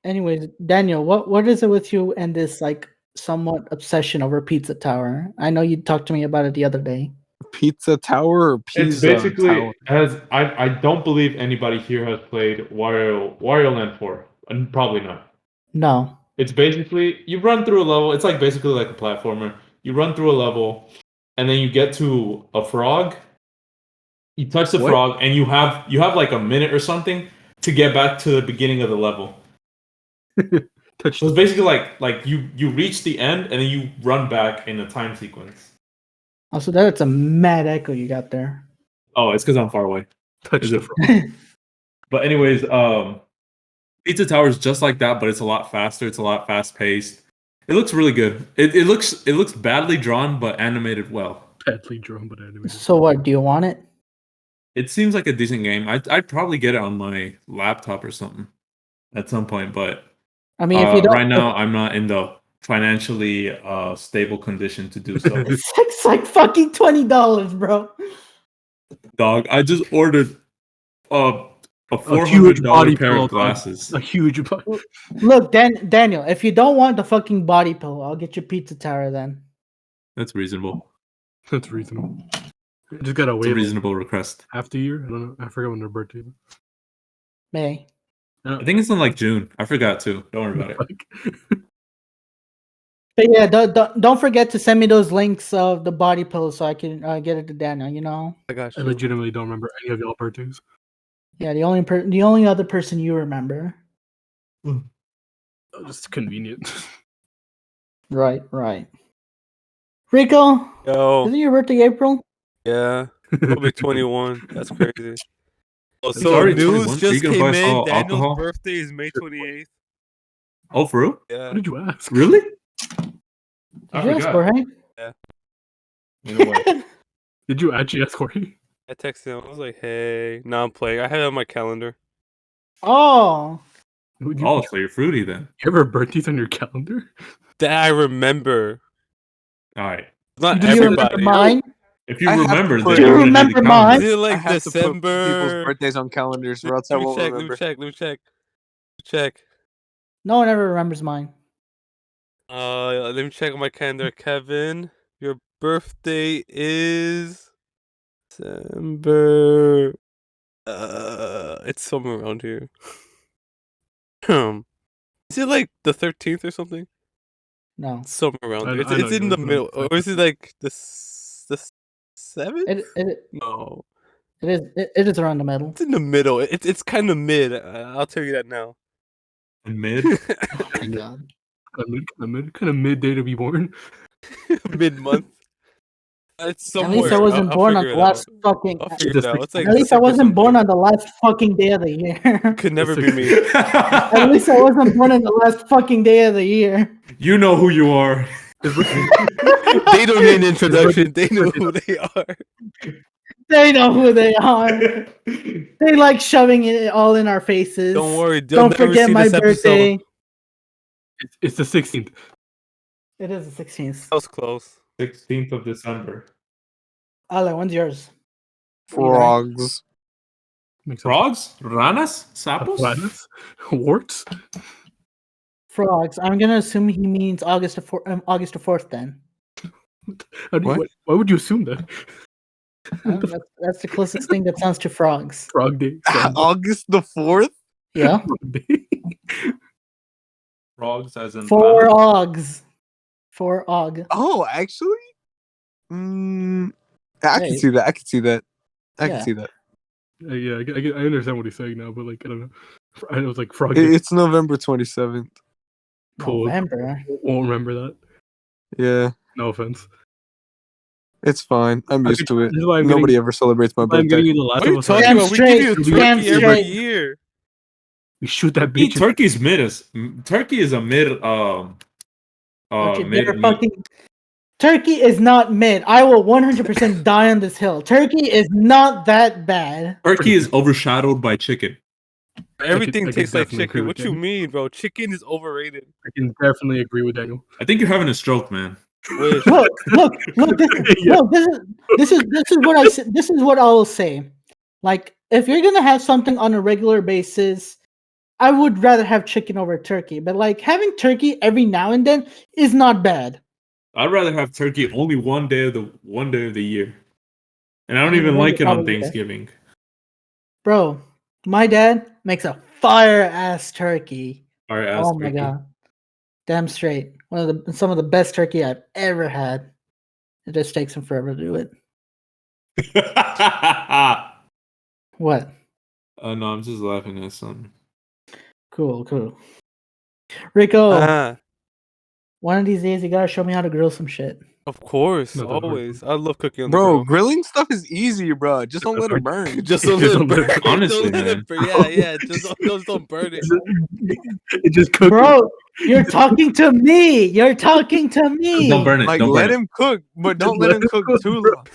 A: Anyways, Daniel, what is it with you and this like somewhat obsession over Pizza Tower? I know you talked to me about it the other day.
E: Pizza Tower or
C: It's
E: Pizza
C: basically
E: Tower?
C: I don't believe anybody here has played Wario Land 4. And probably not.
A: No.
C: It's basically you run through a level. It's like basically like a platformer. You run through a level, and then you get to a frog. You touch the
E: What?
C: frog, and you have like a minute or something to get back to the beginning of the level.
B: Touch
C: So it's basically like you reach the end, and then you run back in a time sequence.
A: Also, that's a mad echo you got there.
C: Oh, it's because I'm far away.
B: touch
C: Is
B: the
C: it-
B: frog.
C: But anyways, Pizza Tower is just like that, but it's a lot faster. It's a lot fast paced. It looks really good. It looks badly drawn, but animated well.
B: Badly drawn, but animated.
A: So what? Do you want it?
C: It seems like a decent game. I'd probably get it on my laptop or something at some point, but
A: I mean, if you don't,
C: right now I'm not in the financially stable condition to do so.
A: it's like fucking $20, bro.
C: Dog, I just ordered a
B: A huge
C: $400
B: body
C: pair
B: pillow,
C: of glasses.
B: A huge body.
A: Look, Daniel, if you don't want the fucking body pillow, I'll get you Pizza Tower then.
C: That's reasonable.
B: That's reasonable. I just gotta
C: It's
B: wait
C: a
B: like
C: reasonable request.
B: half the year. I don't know. I forgot when their birthday is.
A: May.
C: I think it's in like June. I forgot too. Don't worry about it.
B: Like,
A: But yeah, don't forget to send me those links of the body pillow so I can get it to Daniel. You know.
D: I got
B: I
D: you.
B: legitimately don't remember any of y'all birthdays.
A: Yeah, the only other person you remember.
B: Just convenient.
A: Right. Rico,
D: Yo,
A: isn't your birthday April?
D: yeah. I'll be 21. That's crazy. Oh,
C: It's
D: so
C: already
D: news
C: 21? Are you
D: just
C: gonna
D: came
C: buy us
D: in.
C: all
D: Daniel's
C: alcohol?
D: birthday is May 28th.
C: Oh, for real?
D: Yeah.
B: What did you ask?
C: Really? I
A: Did you ask
C: forgot.
A: Jorge?
C: You know what?
B: Did you actually ask Corey?
D: I texted him. I was like, hey. Now I'm playing. I have it on my calendar.
A: Oh,
B: Would you,
C: Oh, so you're fruity then.
B: you ever have birthdays on your calendar?
D: That I remember.
C: All right.
D: Not
A: do you remember
D: everybody.
A: mine?
C: If you
E: I have to
C: remember,
E: put-
C: then
E: Do
C: you're
A: you
C: gonna need the
A: remember mine?
C: calendar.
D: Is it
E: I
D: like
E: have to put people's
D: December?
E: birthdays on calendars, or else I
D: Let me
E: won't
D: check.
E: remember.
D: Let me check.
A: No one ever remembers mine.
D: Let me check my calendar, Kevin. Your birthday is December. It's somewhere around here. Is it like the 13th or something?
A: No,
D: Somewhere around
B: I
D: there.
B: know
D: It's in the
B: yours,
D: middle, or is it like the 7th?
A: it
D: No,
A: it is around the middle.
D: it's in the middle. It's kind of mid. I'll tell you that now.
C: And mid.
A: Oh my god.
B: Kind of midday to be born.
D: Mid month. It's
A: At least I
D: somewhere.
A: wasn't
D: I'll
A: born on
D: figure
A: the
D: it out.
A: last fucking.
D: I'll figure
B: It's
D: it
B: a
D: out. It's like
A: At least I
D: December
A: wasn't born
D: something.
A: on the last fucking day of the year.
D: Could never be me.
A: At least I wasn't born on the last fucking day of the year.
C: You know who you are.
D: They don't need an introduction. They know who they are.
A: They know who they are. They like shoving it all in our faces.
D: Don't worry. They'll
A: Don't
D: never
A: forget
D: see
A: my
D: this
A: birthday.
D: episode.
B: It's the 16th.
A: It is the 16th.
D: That was close.
C: 16th of December.
A: Ale, when's yours?
E: Frogs.
B: Makes sense.
C: Frogs? Ranas? Sapos?
B: Platypus? Warts?
A: Frogs. I'm gonna assume he means August the 4th then.
B: Why would you assume that?
A: That's the closest thing that sounds to frogs.
B: Frog Day.
E: August the 4th?
A: Yeah.
B: Frog Day.
C: Frogs as in
A: Four
C: ranas?
A: Augs. 4 Aug.
E: Oh, actually? I can
A: Hey.
E: see that. I can see that. I
A: Yeah.
E: can see that.
B: Yeah, I understand what he's saying now, but like I don't know. I was like Frog Day.
E: It's November 27th.
B: Cool.
A: November.
B: Won't remember that.
E: Yeah,
B: No offense.
E: it's fine. I'm used to it.
B: This is why I'm
E: Nobody
B: getting,
E: ever celebrates my
B: this is why I'm getting
E: birthday.
B: you the Last
D: What are
B: of
D: you
B: Us.
D: talking
A: Damn
D: about? We give you a
A: straight, damn
D: turkey every
A: straight.
D: year.
B: We shoot that
C: Turkey,
B: bitch.
C: turkey's mid is turkey is a mid
A: Okay,
C: mid
A: they're
C: meat.
A: fucking. Turkey is not mid. I will 100% die on this hill. Turkey is not that bad.
C: Turkey is overshadowed by chicken.
D: Everything
B: I could
D: tastes like
B: definitely agree
D: chicken.
B: with
D: What you
B: that.
D: mean, bro? Chicken is overrated.
B: I can definitely agree with Daniel.
C: I think you're having a stroke, man.
D: Wish.
A: Look.
B: Yeah.
A: This is what I say. This is what I will say. Like, if you're gonna have something on a regular basis, I would rather have chicken over turkey. But like having turkey every now and then is not bad.
C: I'd rather have turkey only one day of the year, and I don't
A: I mean,
C: even
A: when
C: like
A: you
C: it on
A: probably-
C: Thanksgiving.
A: Bro, my dad makes a fire ass turkey.
C: All right,
A: Oh my god. Damn straight. Some of the best turkey I've ever had. It just takes him forever to do it. What?
C: Oh no, I'm just laughing at something.
A: Cool. Rico,
D: Ah,
A: one of these days you gotta show me how to grill some shit.
D: of course,
B: Not that hard.
D: always. I love cooking on the
E: Bro,
D: grill.
E: grilling stuff is easy, bro. Just don't let it burn.
D: Just don't
B: Just
D: let it
B: don't let
D: burn.
B: it-
C: Honestly,
D: Don't let
C: man.
D: it burn. Yeah. Just don't burn it.
B: It just cooked.
A: Bro, you're talking to me. You're talking to me.
C: Don't burn it.
E: Like,
C: don't
E: let
C: burn
E: him cook, but don't
B: Just
E: let
B: let
E: him
B: him
E: cook
B: cook,
E: too
B: bro.
E: long.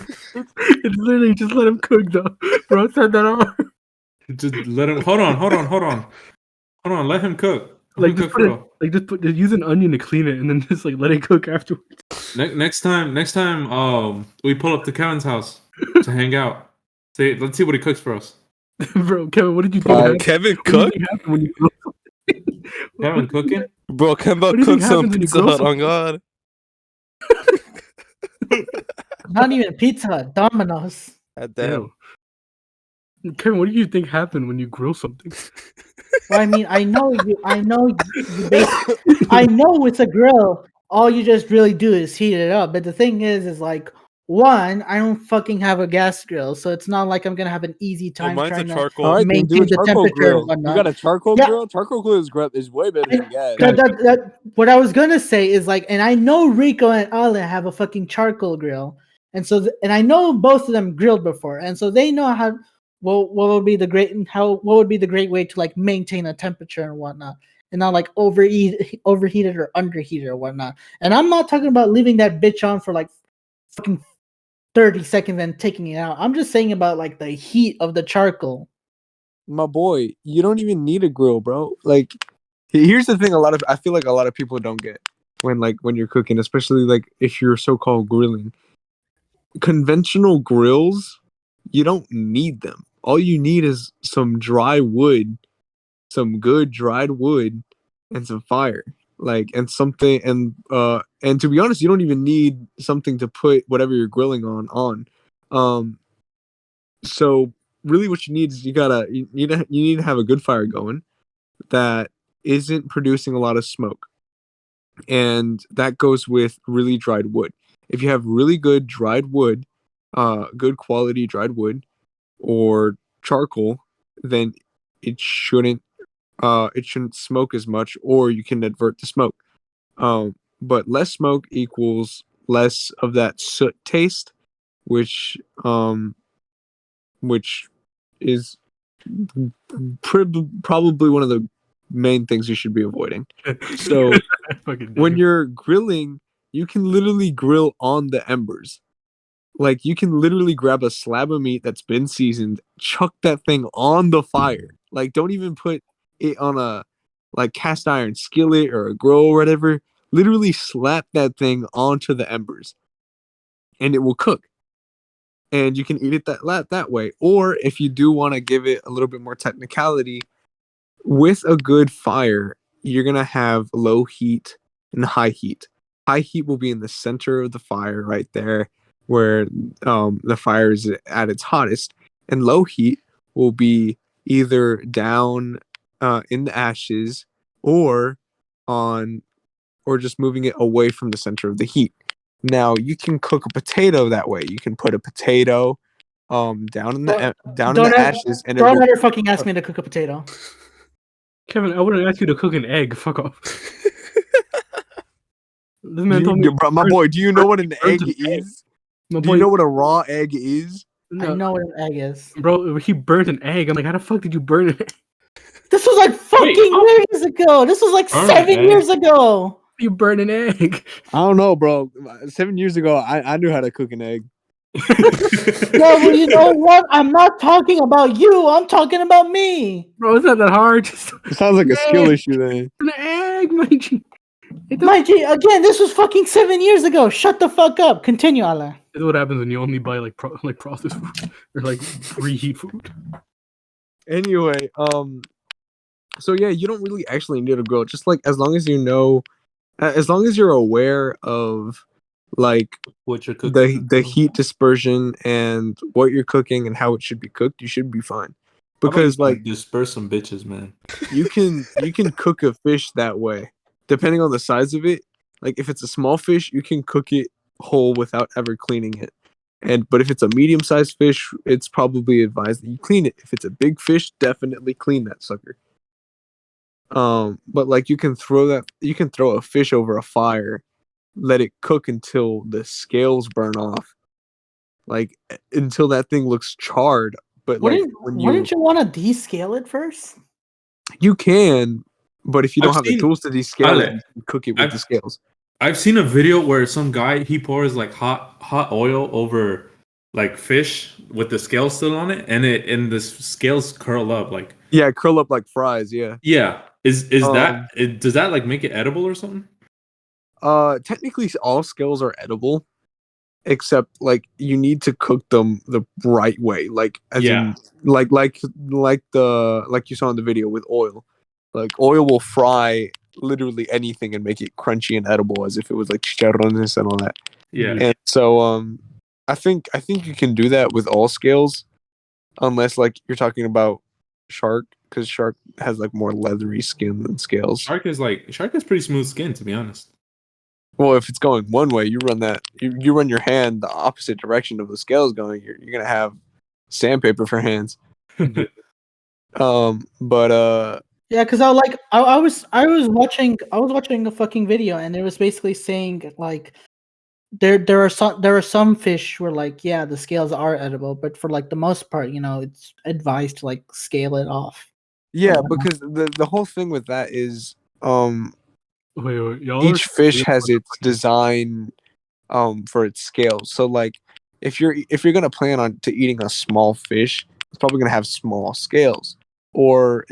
B: It's literally just let him cook though. Bro, said that out.
C: it. Just let him. Hold on. Let him cook. Let
B: Like
C: him
B: just
C: cook
B: put
C: for
B: it, like just use an onion to clean it and then just like let it cook afterwards.
C: Next time, we pull up to Kevin's house to hang out. Let's see what he cooks for us.
B: Bro, Kevin, what did you think
E: Right.
B: happened?
D: Kevin
B: What do you
D: cook?
B: think happened when you grill something?
C: Kevin cooking?
D: Bro, Kevin
B: What do you
D: cook
B: think
D: some
B: happens when you
D: Pizza
B: grill
D: Hut on God.
A: Not even Pizza Hut, Domino's.
D: God damn.
B: Ew. Kevin, what do you think happened when you grill something?
A: Well, I mean, I know with a grill, all you just really do is heat it up. But the thing is like, one, I don't fucking have a gas grill, so it's not like I'm gonna have an easy
D: Oh,
A: time
D: mine's a
A: trying to
D: charcoal.
E: All right, then do a
A: maintain the
E: charcoal
A: temperature
E: grill.
A: and
E: You
A: whatnot.
E: got a charcoal
A: Yeah.
E: grill? Charcoal grill is way better than gas.
A: What I was gonna say is like, and I know Rico and Ale have a fucking charcoal grill, and so and I know both of them grilled before, and so they know what would be the great way to like maintain a temperature and whatnot, and not like overheat it or underheat it or whatnot. And I'm not talking about leaving that bitch on for like fucking 30 seconds and taking it out. I'm just saying about like the heat of the charcoal.
E: My boy, you don't even need a grill, bro. Like, here's the thing: I feel like a lot of people don't get when you're cooking, especially like if you're so-called grilling. Conventional grills, you don't need them. All you need is some dry wood, some good dried wood, and some fire. like and something and to be honest, you don't even need something to put whatever you're grilling on. So really, what you need is you need to have a good fire going that isn't producing a lot of smoke, and that goes with really dried wood. If you have really good dried wood, good quality dried wood or charcoal, then it shouldn't smoke as much, or you can advert the smoke. But less smoke equals less of that soot taste, which which is probably one of the main things you should be avoiding. So when you're grilling, you can literally grill on the embers. Like you can literally grab a slab of meat that's been seasoned, chuck that thing on the fire. Like don't even put it on a like cast iron skillet or a grill or whatever. Literally slap that thing onto the embers and it will cook. And you can eat it that way. Or if you do want to give it a little bit more technicality, with a good fire, you're gonna have low heat and high heat. High heat will be in the center of the fire, right there, where the fire is at its hottest, and low heat will be either down in the ashes or on or just moving it away from the center of the heat. Now you can cook a potato that way. You can put a potato down in the ashes, and
A: don't ever fucking ask me to cook a potato.
B: Kevin, I wouldn't ask you to cook an egg. Fuck off. This man told me,
E: my boy, do you know what an egg is?
B: My
E: Do you know what a raw egg is?
A: No. I know what an egg is.
B: Bro, he burnt an egg. I'm like, how the fuck did you burn it?
A: This was like fucking years ago. This was like 7 years ago.
B: You burned an egg.
E: I don't know, bro. 7 years ago, I knew how to cook an egg.
A: Yeah, well, you know what? I'm not talking about you. I'm talking about me.
B: Bro, it's not that hard.
E: It sounds like a skill issue then.
B: An egg, my G.
A: My G, again, this was fucking 7 years ago. Shut the fuck up. Continue, Allah.
B: This is what happens when you only buy like processed food or like preheat food.
E: Anyway, so yeah, you don't really actually need a grill. Just like as long as you know, as long as you're aware of like
C: what you're cooking,
E: the heat dispersion and what you're cooking and how it should be cooked, you should be fine. Because like
C: disperse some bitches, man.
E: You can cook a fish that way, depending on the size of it. Like if it's a small fish, you can cook it whole without ever cleaning it. But if it's a medium-sized fish, it's probably advised that you clean it. If it's a big fish, definitely clean that sucker. But like you can throw a fish over a fire, let it cook until the scales burn off, like until that thing looks charred. But wouldn't
A: you want to descale it first?
E: You can, but if you don't have the tools to descale it, you can cook it with the scales.
C: I've seen a video where some guy he pours like hot oil over like fish with the scales still on it, and the scales curl up like
E: curl up like fries.
C: Yeah. Is that does that like make it edible or something?
E: Technically, all scales are edible, except like you need to cook them the right way, like in, like you saw in the video with oil. Like oil will fry literally anything and make it crunchy and edible as if it was like chicharrones and all that.
C: Yeah.
E: And so I think you can do that with all scales, unless like you're talking about shark, because shark has like more leathery skin than scales.
C: Shark is pretty smooth skin, to be honest.
E: Well, if it's going one way, you run your hand the opposite direction of the scales going. You're gonna have sandpaper for hands.
A: Yeah, because I was watching a fucking video, and it was basically saying like there are some fish where like the scales are edible, but for like the most part, it's advised to like scale it off.
E: Yeah, because the whole thing with that is each fish has its design for its scales. So like if you're gonna plan on eating a small fish, it's probably gonna have small scales. Or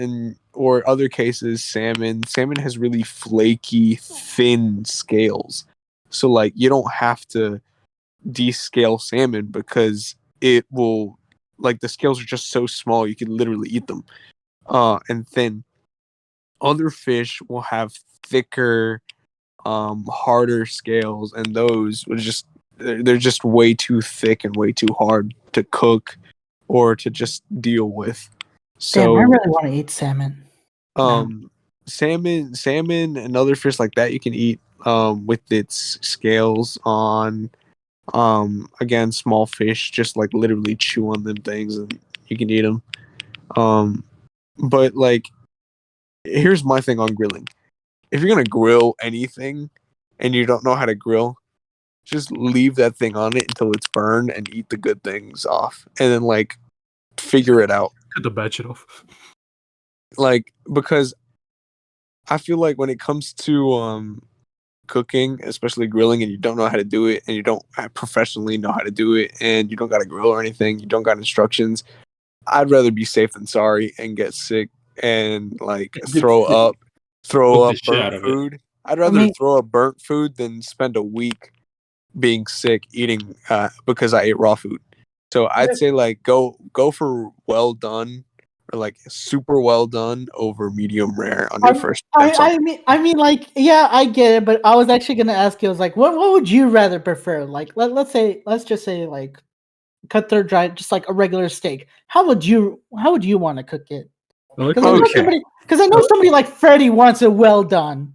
E: other cases, salmon has really flaky, thin scales. So like you don't have to descale salmon because it will, like, the scales are just so small you can literally eat them. And thin. other fish will have thicker, harder scales, and those would just they're just way too thick and way too hard to cook or to just deal with.
A: Damn, I
E: So
A: really want to eat salmon.
E: salmon and other fish like that you can eat with its scales on. Again, small fish, just like literally chew on them things and you can eat them. But like, here's my thing on grilling. If you're gonna grill anything and you don't know how to grill, just leave that thing on it until it's burned and eat the good things off, and then like figure it out.
B: Cut the bad shit off.
E: Like, because I feel like when it comes to cooking, especially grilling, and you don't know how to do it, and you don't professionally know how to do it, and you don't got a grill or anything, you don't got instructions, I'd rather be safe than sorry and get sick and like throw up
C: the shit
E: burnt
C: out of it.
E: food. I'd rather throw up burnt food than spend a week being sick eating because I ate raw food. So I'd say like go for well done or like super well done over medium rare on your first attempt.
A: I mean, like, yeah, I get it, but I was actually gonna ask you. I was like, what would you rather prefer? Like, let's just say like cut through dry, just like a regular steak. How would you want to cook it? Because I know somebody like Freddie wants it well done.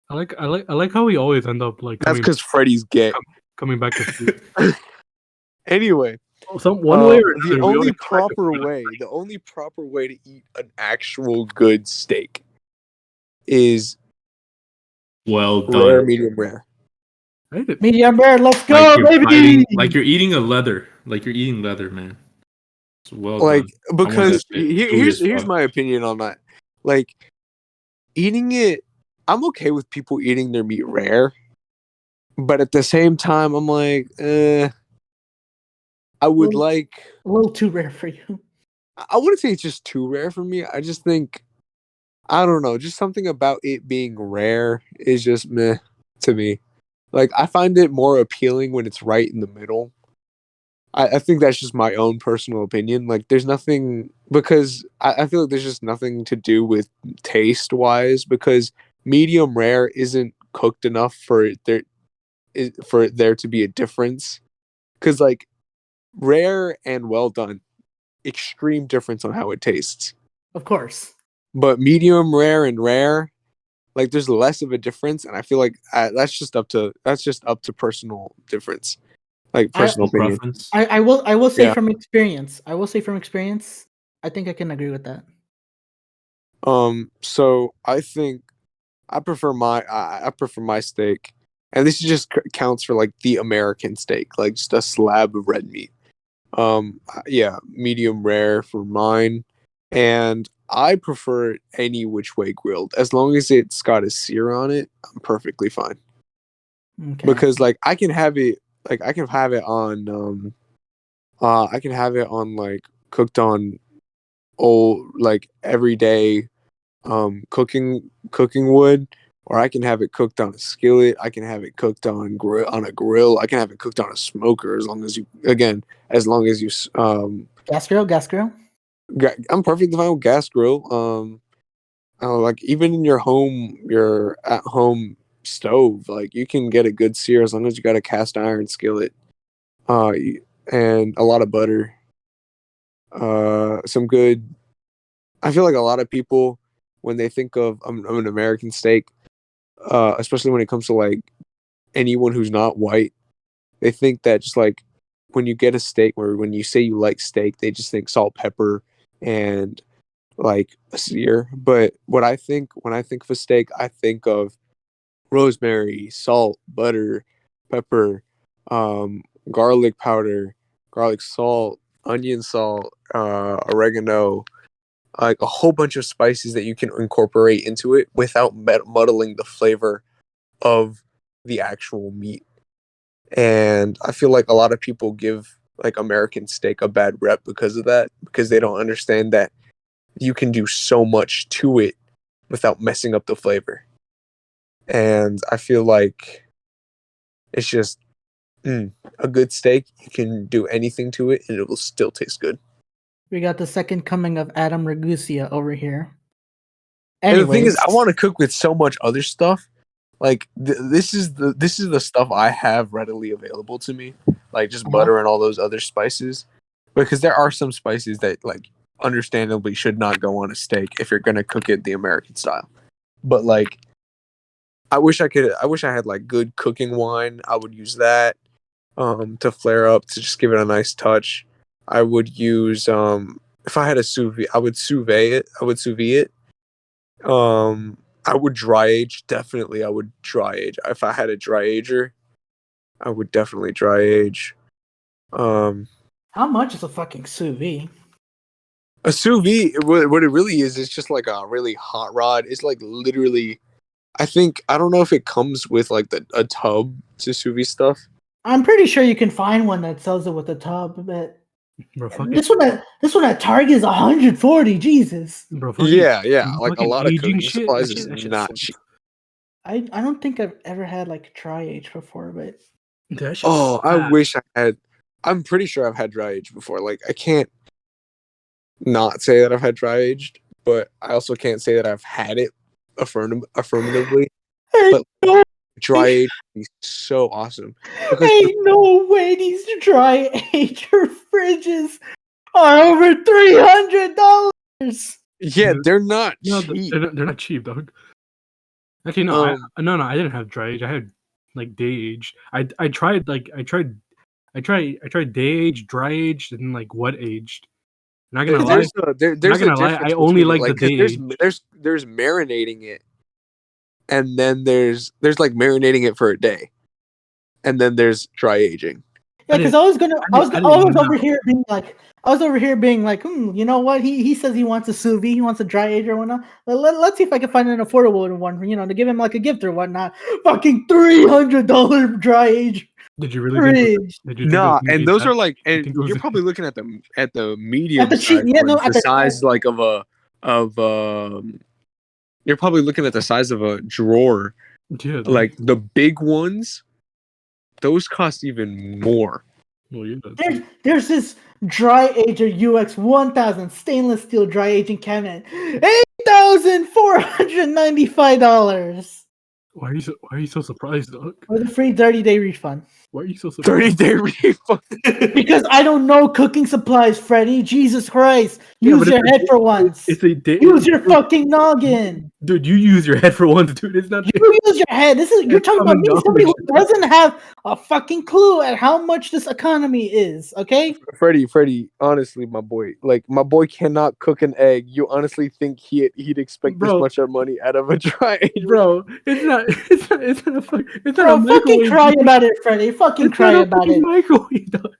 B: I like how we always end up like.
E: That's because Freddie's gay.
B: Coming back to food.
E: Anyway,
B: one way or another,
E: the only proper way to eat an actual good steak is
C: well done,
E: rare, medium rare.
A: Medium rare, let's go, baby!
C: Like you're eating leather, man. It's well
E: like
C: done.
E: because here's my opinion on that. Like eating it, I'm okay with people eating their meat rare, but at the same time, I'm like, I would like
A: a little too rare for you.
E: I wouldn't say it's just too rare for me. I just think, I don't know, just something about it being rare is just meh to me. Like, I find it more appealing when it's right in the middle. I think that's just my own personal opinion. Like, there's nothing, because I feel like there's just nothing to do with taste wise, because medium rare isn't cooked enough for there to be a difference. Because, like, rare and well done, extreme difference on how it tastes.
A: Of course.
E: But medium rare and rare, like there's less of a difference, and I feel like that's just up to personal difference, like personal opinion.
C: Preference.
A: I will say from experience. I think I can agree with that.
E: So I think I prefer my steak, and this just counts for like the American steak, like just a slab of red meat. Medium rare for mine, and I prefer it any which way grilled. As long as it's got a sear on it, I'm perfectly fine. Okay. Because like I can have it on like cooked on old like everyday cooking wood, or I can have it cooked on a skillet. I can have it cooked on a grill. I can have it cooked on a smoker as long as you
A: gas grill.
E: I'm perfectly fine with gas grill. Like even in your at home stove, like you can get a good sear as long as you got a cast iron skillet, and a lot of butter. Some good. I feel like a lot of people, when they think of an American steak, especially when it comes to like anyone who's not white, they think that just like when you get a steak, or when you say you like steak, they just think salt, pepper, and like a sear. But what I think when I think of a steak, I think of rosemary, salt, butter, pepper, garlic powder, garlic salt, onion salt, oregano, like a whole bunch of spices that you can incorporate into it without muddling the flavor of the actual meat. And I feel like a lot of people give like American steak a bad rep because of that, because they don't understand that you can do so much to it without messing up the flavor. And I feel like it's just a good steak. You can do anything to it and it will still taste good.
A: We got the second coming of Adam Ragusia over here.
E: And the thing is,
A: Anyways,
E: I want to cook with so much other stuff. Like this is the stuff I have readily available to me, like just butter and all those other spices. Because there are some spices that, like, understandably should not go on a steak if you're gonna cook it the American style. But like, I wish I had like good cooking wine. I would use that to flare up to just give it a nice touch. I would use if I had a sous vide, I would sous vide it. I would dry age. Definitely, I would dry age. If I had a dry ager, I would definitely dry age.
A: how much is a fucking sous vide?
E: A sous vide, what it really is just like a really hot rod. It's like literally, I don't know if it comes with like a tub to sous vide stuff.
A: I'm pretty sure you can find one that sells it with a tub, but
B: Bro,
A: this one at Target is 140. Jesus.
B: Bro,
E: Yeah. Like a lot of
B: aging
E: cooking
B: shit,
E: supplies
B: that
E: is
B: shit's
E: not
B: so-
E: cheap.
A: I don't think I've ever had like dry age before, but
B: That shit's
E: Oh, I
B: fat.
E: wish I had. I'm pretty sure I've had dry aged before. Like, I can't not say that I've had dry aged, but I also can't say that I've had it affirmatively. But dry aged is so awesome. Because
A: ain't no way these dry ager fridges are over $300.
E: yeah, they're not
B: No,
E: cheap.
B: they're not cheap, dog. Actually, no, I didn't have dry age. I had like day age. I tried day age, dry aged, and like wet aged. Not gonna lie.
E: There's
B: Not
E: a
B: gonna lie,
E: difference
B: I only
E: between,
B: like the
E: 'cause
B: day
E: there's marinating it, and then there's like marinating it for a day, and then there's dry aging.
A: Yeah, because I was over here being like, you know what? He says he wants a sous vide, he wants a dry age or whatnot. Let's see if I can find an affordable one, you know, to give him like a gift or whatnot. Fucking $300 dry age.
B: Did you really
A: fridge.
B: think it
E: Nah,
B: was
E: and those
B: that?
E: are like, and
B: think it was-
E: you're probably looking at the medium
A: the cheap-
E: size
A: yeah, no,
E: ones,
A: at
E: the
A: the-
E: size like you're probably looking at the size of a drawer.
B: Yeah,
E: Like the big ones, those cost even more.
B: well, yeah.
A: There's this dry ager UX 1000 stainless steel dry aging cabinet, $8,495
B: Why are you so surprised, dog?
A: with a free 30-day refund.
B: Why are you so surprised?
E: 30-day refund.
A: Because I don't know cooking supplies, Freddy. Jesus Christ.
B: Yeah,
A: Use
B: but
A: your head for once.
B: It's a day.
A: Use your fucking noggin.
B: Dude, you use your head for once, dude. It's not.
A: You use your head. You're
B: It's
A: talking about
B: common
A: me, somebody who
B: knowledge.
A: doesn't have a fucking clue at how much this economy is, okay?
E: Freddie, honestly, my boy cannot cook an egg. You honestly think he'd expect this
B: Bro.
E: much money out of a dry age?
B: Bro, it's not a
A: Bro, fucking
B: microwave.
A: cry about it, Freddy. Fucking
B: It's
A: cry
B: not a
A: about
B: fucking
A: it.
B: microwave, dog.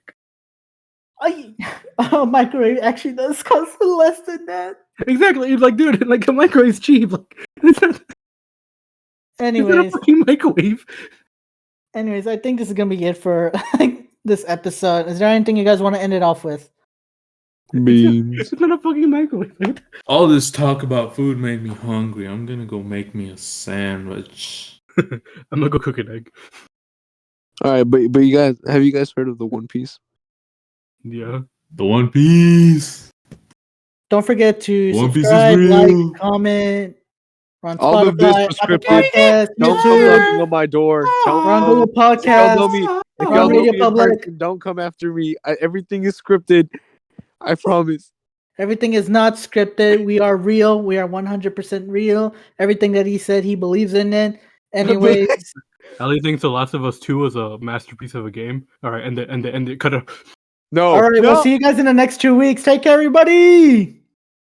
A: A microwave actually does cost less than that.
B: Exactly. It's like, dude, like a microwave's cheap. Like, it's not a
A: Anyways,
B: fucking microwave.
A: I think this is gonna be it for this episode. Is there anything you guys want to end it off with?
E: Beans.
B: It's not a fucking microwave.
C: All this talk about food made me hungry. I'm gonna go make me a sandwich.
B: I'm gonna go cook an egg.
E: All right, but have you guys heard of the One Piece?
B: Yeah.
C: The One Piece.
A: Don't forget to
C: One Piece is
A: subscribe,
C: real.
A: like, comment. We're on
E: All of this
A: Spotify,
E: was
A: Apple
E: scripted.
A: Podcasts,
E: Don't come
A: YouTube.
E: knocking on my door. Don't
A: We're on
E: come.
A: Google
E: If y'all know
A: Podcasts.
E: me, if
A: We're
E: y'all
A: on
E: know
A: Radio
E: me in
A: Public.
E: person, don't come after me. Everything is scripted. I promise.
A: Everything is not scripted. We are real. We are 100% real. Everything that he said, he believes in it. Anyways,
B: Ali thinks The Last of Us 2 was a masterpiece of a game. All right, end it. Cut it.
E: No.
A: all right,
E: no.
A: we'll see you guys in the next 2 weeks. Take care, everybody.